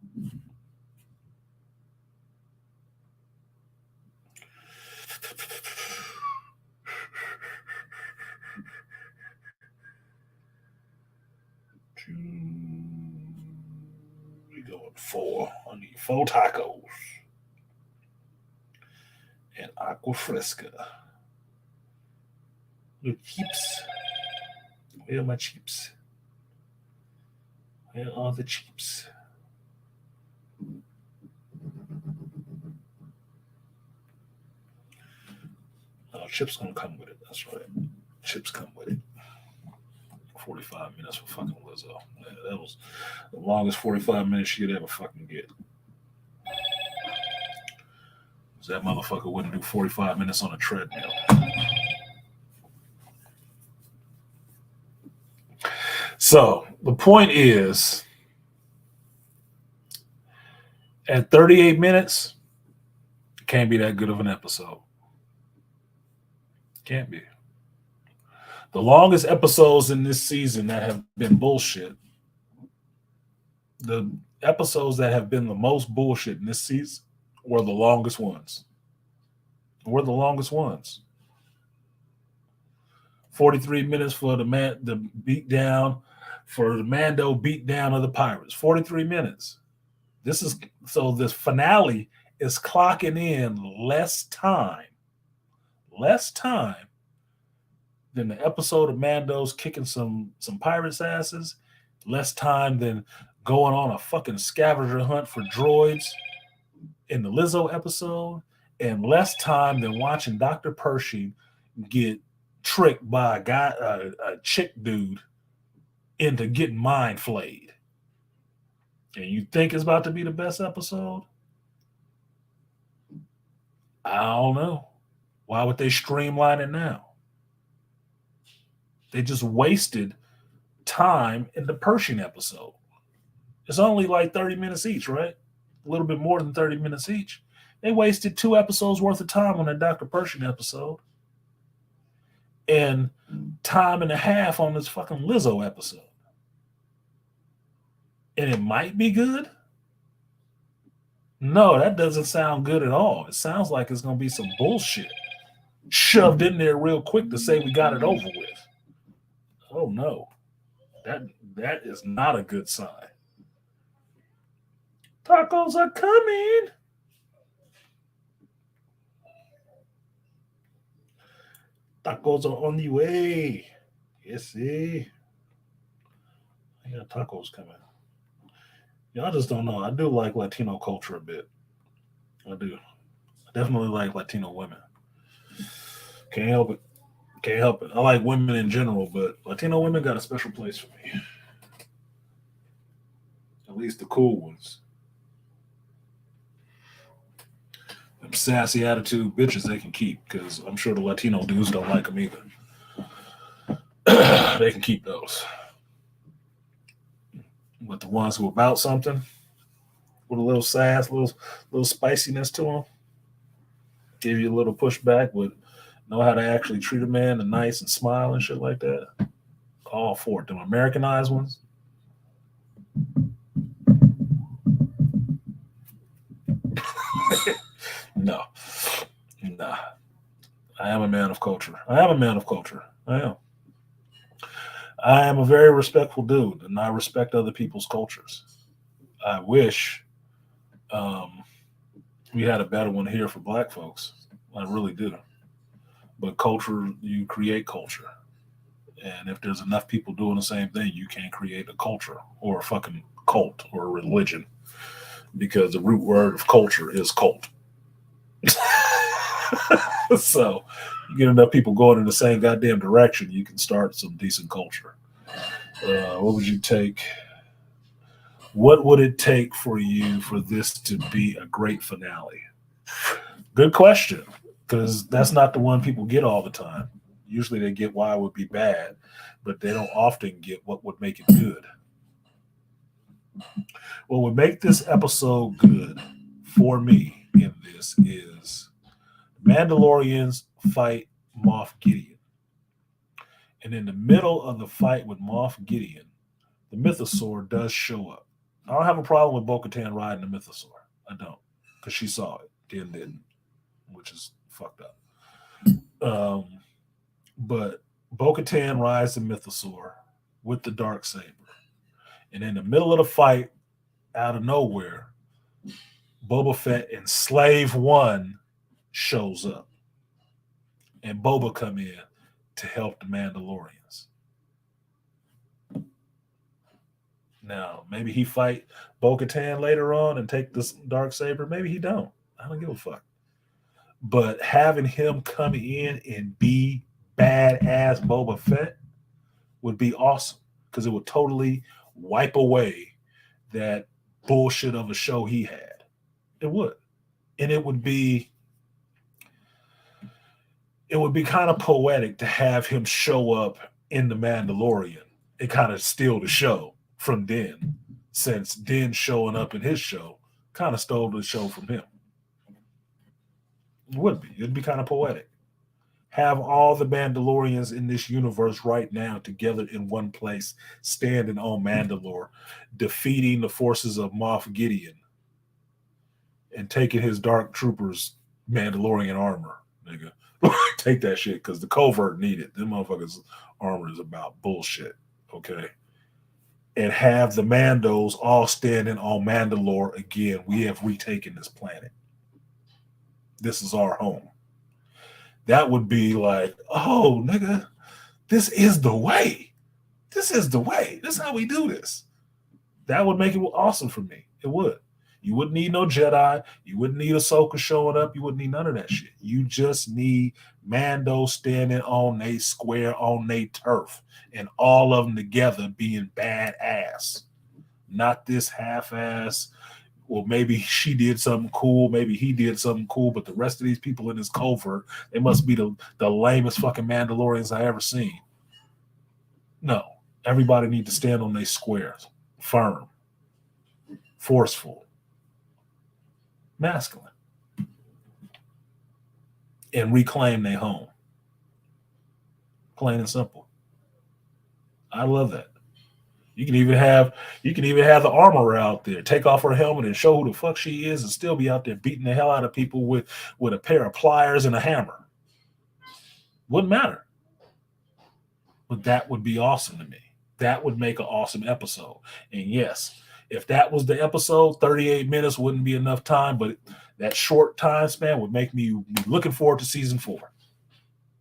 We going 4. I need 4 tacos and aqua fresca. With chips. Where are my chips? Where are the chips? Oh, chips gonna come with it. That's right. Chips come with it. 45 minutes for fucking Lizzo. Yeah, that was the longest 45 minutes she'd ever fucking get. That motherfucker wouldn't do 45 minutes on a treadmill. So the point is, at 38 minutes, it can't be that good of an episode. Can't be. The longest episodes in this season that have been bullshit, the episodes that have been the most bullshit in this season were the longest ones. 43 minutes for the beat down, for the Mando beat down of the pirates. 43 minutes. This finale is clocking in less time than the episode of Mando's kicking some pirates' asses, less time than going on a fucking scavenger hunt for droids in the Lizzo episode, and less time than watching Dr. Pershing get tricked by a chick dude into getting mind flayed. And you think it's about to be the best episode? I don't know. Why would they streamline it now? They just wasted time in the Pershing episode. It's only like 30 minutes each, right? A little bit more than 30 minutes each. They wasted 2 episodes worth of time on that Dr. Pershing episode. And time and a half on this fucking Lizzo episode. And it might be good? No, that doesn't sound good at all. It sounds like it's going to be some bullshit shoved in there real quick to say we got it over with. Oh no, that is not a good sign. Tacos are coming. Tacos are on the way. Yes, see. I got tacos coming. Y'all just don't know. I do like Latino culture a bit. I do. I definitely like Latino women. Can't help it. Can't help it. I like women in general, but Latino women got a special place for me. At least the cool ones. Them sassy attitude bitches they can keep, because I'm sure the Latino dudes don't like them either. They can keep those. But the ones who are about something, with a little sass, little spiciness to them, give you a little pushback, but know how to actually treat a man and nice and smile and shit like that. All for it. Them Americanized ones. No. Nah. I am a man of culture. I am. I am a very respectful dude, and I respect other people's cultures. I wish Um, we had a better one here for black folks. I really do. But culture, you create culture. And if there's enough people doing the same thing, you can create a culture or a fucking cult or a religion because the root word of culture is cult. So you get enough people going in the same goddamn direction, you can start some decent culture. What would you take? What would it take for you for this to be a great finale? Good question, because that's not the one people get all the time. Usually they get why it would be bad, but they don't often get what would make it good. What would make this episode good for me in this is Mandalorians fight Moff Gideon. And in the middle of the fight with Moff Gideon, the Mythosaur does show up. I don't have a problem with Bo-Katan riding the Mythosaur. I don't. Because she saw it. Din didn't. Which is fucked up. But Bo-Katan rides the Mythosaur with the Darksaber. And in the middle of the fight, out of nowhere, Boba Fett and Slave One shows up. And Boba come in to help the Mandalorians. Now, maybe he fight Bo-Katan later on and take this Darksaber. Maybe he don't. I don't give a fuck. But having him come in and be badass Boba Fett would be awesome because it would totally wipe away that bullshit of a show he had. It would. And it would be kind of poetic to have him show up in The Mandalorian and kind of steal the show from Din, since Din showing up in his show kind of stole the show from him. It would be. It'd be kind of poetic. Have all the Mandalorians in this universe right now together in one place, standing on Mandalore, defeating the forces of Moff Gideon, and taking his Dark Troopers Mandalorian armor, nigga. Take that shit, because the covert need it. Them motherfuckers' armor is about bullshit, okay? And have the Mandos all standing on Mandalore again. We have retaken this planet. This is our home. That would be like, oh, nigga, this is the way. This is the way. This is how we do this. That would make it awesome for me. It would. You wouldn't need no Jedi. You wouldn't need Ahsoka showing up. You wouldn't need none of that shit. You just need Mando standing on a square, on a turf, and all of them together being badass. Not this half-ass, well, maybe she did something cool, maybe he did something cool, but the rest of these people in this covert, they must be the lamest fucking Mandalorians I ever seen. No. Everybody need to stand on their squares. Firm. Forceful. Masculine. And reclaim their home. Plain and simple. I love that. You can even have the armorer out there take off her helmet and show who the fuck she is, and still be out there beating the hell out of people with a pair of pliers and a hammer. Wouldn't matter. But that would be awesome to me. That would make an awesome episode. And yes, if that was the episode, 38 minutes wouldn't be enough time, but that short time span would make me looking forward to season 4.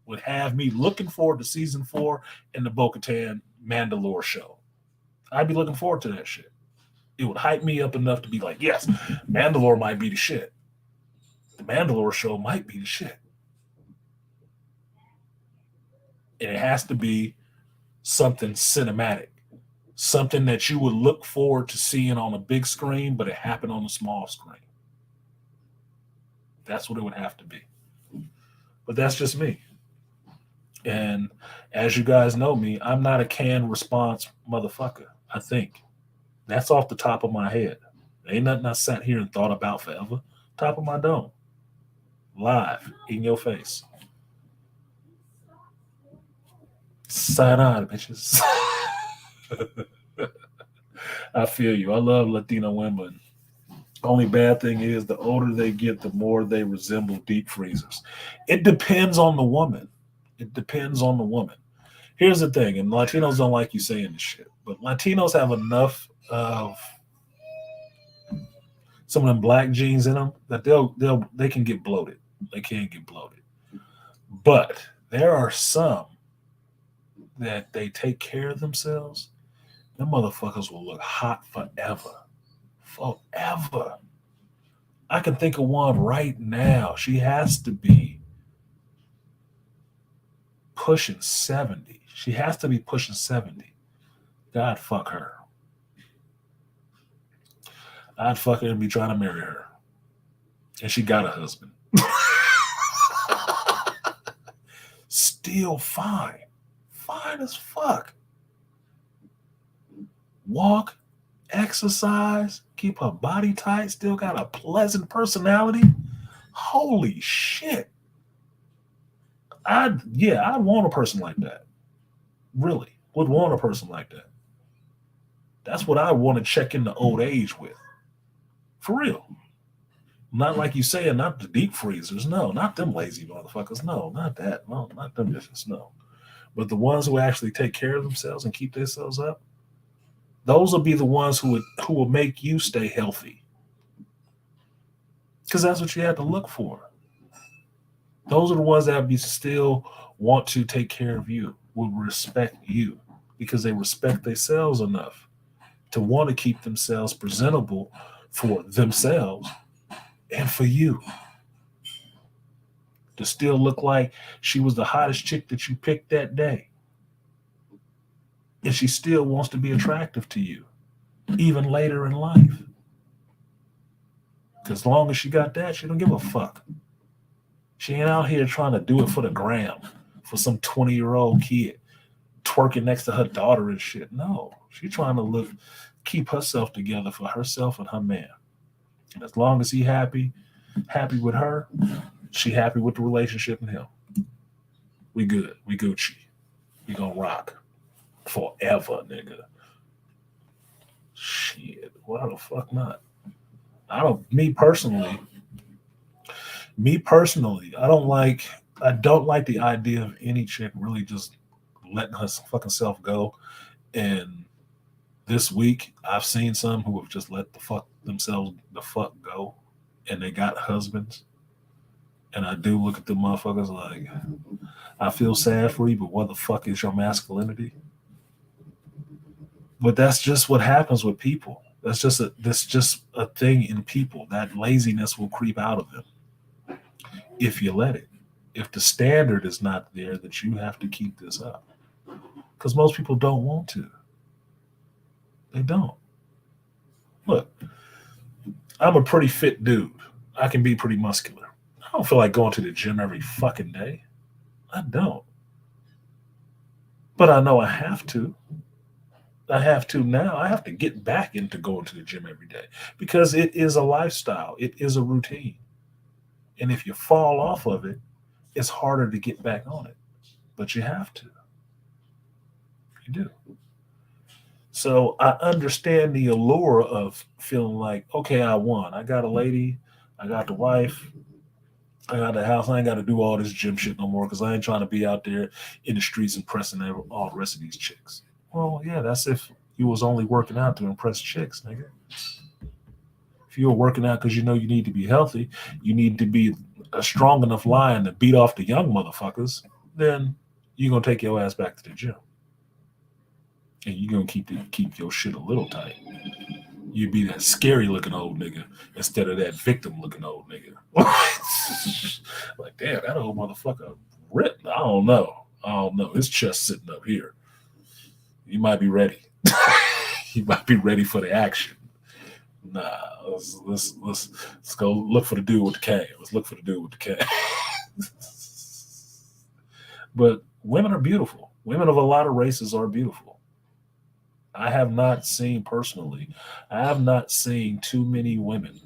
Would have me looking forward to season 4 in the Bo-Katan Mandalore show. I'd be looking forward to that shit. It would hype me up enough to be like, yes, Mandalore might be the shit. The Mandalore show might be the shit. And it has to be something cinematic. Something that you would look forward to seeing on a big screen, but it happened on a small screen. That's what it would have to be. But that's just me. And as you guys know me, I'm not a canned response motherfucker, I think. That's off the top of my head. Ain't nothing I sat here and thought about forever. Top of my dome. Live in your face. Sign on, bitches. I feel you. I love Latino women. Only bad thing is the older they get, the more they resemble deep freezers. It depends on the woman. It depends on the woman. Here's the thing, and Latinos don't like you saying this shit, but Latinos have enough of some of them black genes in them that they can get bloated. They can get bloated. But there are some that they take care of themselves. Them motherfuckers will look hot forever. Forever. I can think of one right now. She has to be pushing 70. She has to be pushing 70. God fuck her. I'd fuck her and be trying to marry her. And she got a husband. Still fine. Fine as fuck. Walk, exercise, keep her body tight, still got a pleasant personality. Holy shit. I'd want a person like that. Really. Would want a person like that. That's what I want to check into old age with. For real. Not like you saying, not the deep freezers. No, not them lazy motherfuckers. No, not that. No, not them bitches. No. But the ones who actually take care of themselves and keep themselves up, those will be the ones who will make you stay healthy. Because that's what you have to look for. Those are the ones that be still want to take care of you, will respect you, because they respect themselves enough to want to keep themselves presentable for themselves and for you. To still look like she was the hottest chick that you picked that day. And she still wants to be attractive to you, even later in life. Because as long as she got that, she don't give a fuck. She ain't out here trying to do it for the gram, for some 20-year-old kid twerking next to her daughter and shit. No, she's trying to keep herself together for herself and her man. And as long as he happy with her, she happy with the relationship and him. We good. We Gucci. We gonna rock forever, nigga. Shit. Why the fuck not? Me personally, I don't like the idea of any chick really just letting her fucking self go. And this week, I've seen some who have just let themselves go, and they got husbands. And I do look at the motherfuckers like, I feel sad for you, but what the fuck is your masculinity? But that's just what happens with people. That's just a thing in people. That laziness will creep out of them if you let it. If the standard is not there that you have to keep this up. Because most people don't want to. They don't. Look, I'm a pretty fit dude. I can be pretty muscular. I don't feel like going to the gym every fucking day. I don't. But I know I have to. I have to now. I have to get back into going to the gym every day because it is a lifestyle. It is a routine. And if you fall off of it, it's harder to get back on it. But you have to. You do. So I understand the allure of feeling like, okay, I won. I got a lady. I got the wife. I got the house. I ain't got to do all this gym shit no more because I ain't trying to be out there in the streets impressing all the rest of these chicks. Well, yeah, that's if you was only working out to impress chicks, nigga. If you were working out because you know you need to be healthy, you need to be a strong enough lion to beat off the young motherfuckers, then you're going to take your ass back to the gym. And you're going to keep your shit a little tight. You'd be that scary looking old nigga instead of that victim looking old nigga. Like, damn, that old motherfucker ripped. I don't know. His chest sitting up here. You might be ready. You might be ready for the action. Nah, let's go look for the dude with the cane. Let's look for the dude with the cane. But women are beautiful. Women of a lot of races are beautiful. I have not seen too many women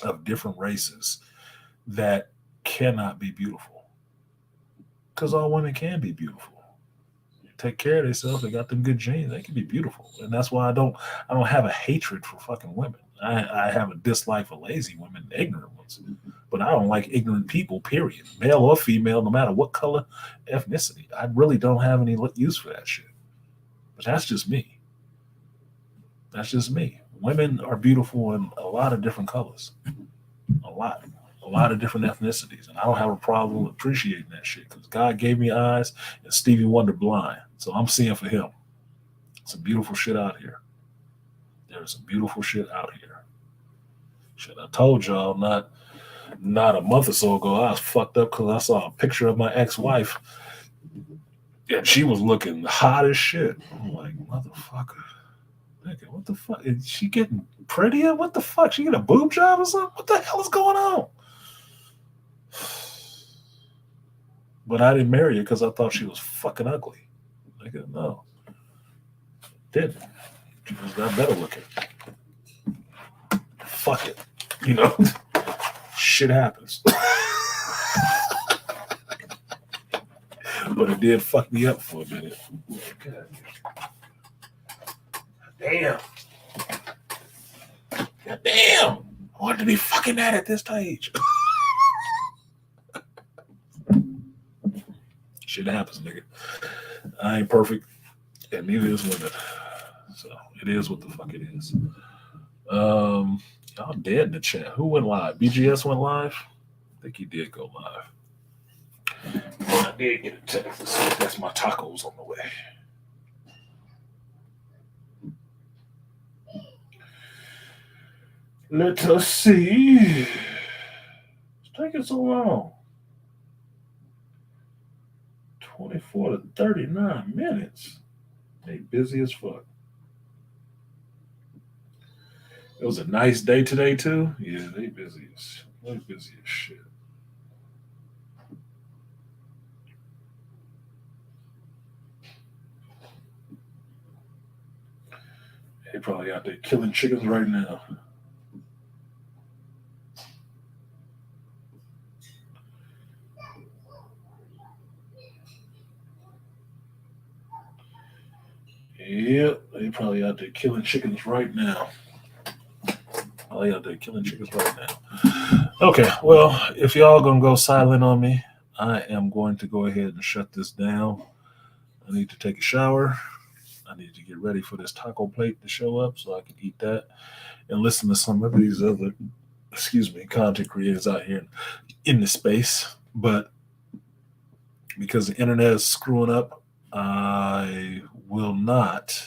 of different races that cannot be beautiful. Because all women can be beautiful. Take care of themselves. They got them good genes. They can be beautiful, and that's why I don't have a hatred for fucking women. I have a dislike for lazy women, ignorant ones, but I don't like ignorant people. Period, male or female, no matter what color, ethnicity. I really don't have any use for that shit. But that's just me. That's just me. Women are beautiful in a lot of different colors, a lot, a lot of different ethnicities, and I don't have a problem appreciating that shit because God gave me eyes and Stevie Wonder blind, so I'm seeing for him. Some beautiful shit out here. There's some beautiful shit out here. Shit, I told y'all not a month or so ago, I was fucked up because I saw a picture of my ex-wife and she was looking hot as shit. I'm like, motherfucker. Nigga, what the fuck? Is she getting prettier? What the fuck? She get a boob job or something? What the hell is going on? But I didn't marry her because I thought she was fucking ugly. Nigga, no. Didn't. She just got better looking. Fuck it. You know? Shit happens. But it did fuck me up for a minute. God. Damn. God damn. I wanted to be fucking that at this stage. Shit happens, nigga. I ain't perfect, and neither is women. So it is what the fuck it is. Y'all dead in the chat. Who went live? BGS went live? I think he did go live. I did get a text. That's my tacos on the way. Let us see. It's taking so long. 24 to 39 minutes. They busy as fuck. It was a nice day today too. Yeah, they busy as shit. They probably out there killing chickens right now. Yep, they probably out there killing chickens right now. Probably out there killing chickens right now. Okay, well, if y'all gonna go silent on me, I am going to go ahead and shut this down. I need to take a shower. I need to get ready for this taco plate to show up so I can eat that and listen to some of these other, content creators out here in the space. But because the internet is screwing up, I will not.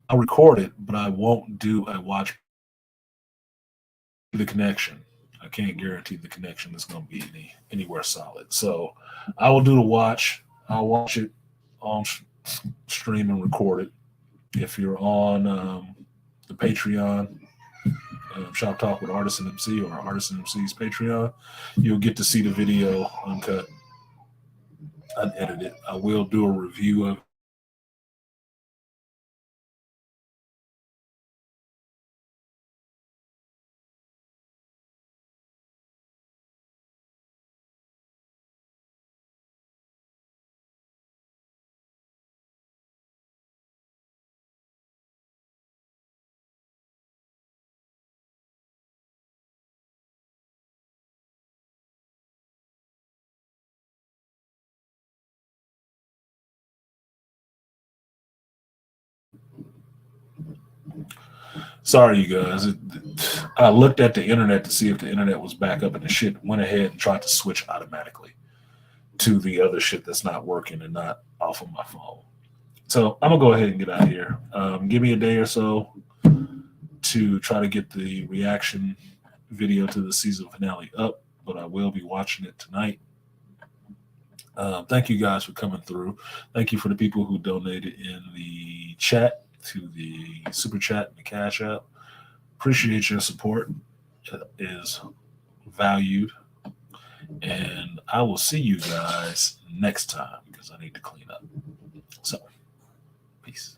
I'll record it, but I won't do a watch the connection. I can't guarantee the connection is going to be anywhere solid. So I will do the watch. I'll watch it on stream and record it. If you're on the Patreon, Shop Talk with Artisan MC or Artisan MC's Patreon, you'll get to see the video uncut, unedited. I will do a review of Sorry, you guys. I looked at the internet to see if the internet was back up, and the shit went ahead and tried to switch automatically to the other shit that's not working and not off of my phone. So I'm gonna go ahead and get out of here. Give me a day or so to try to get the reaction video to the season finale up, but I will be watching it tonight. Thank you guys for coming through. Thank you for the people who donated in the chat, to the super chat and the cash app. Appreciate your support. It is valued. And I will see you guys next time because I need to clean up. So, peace.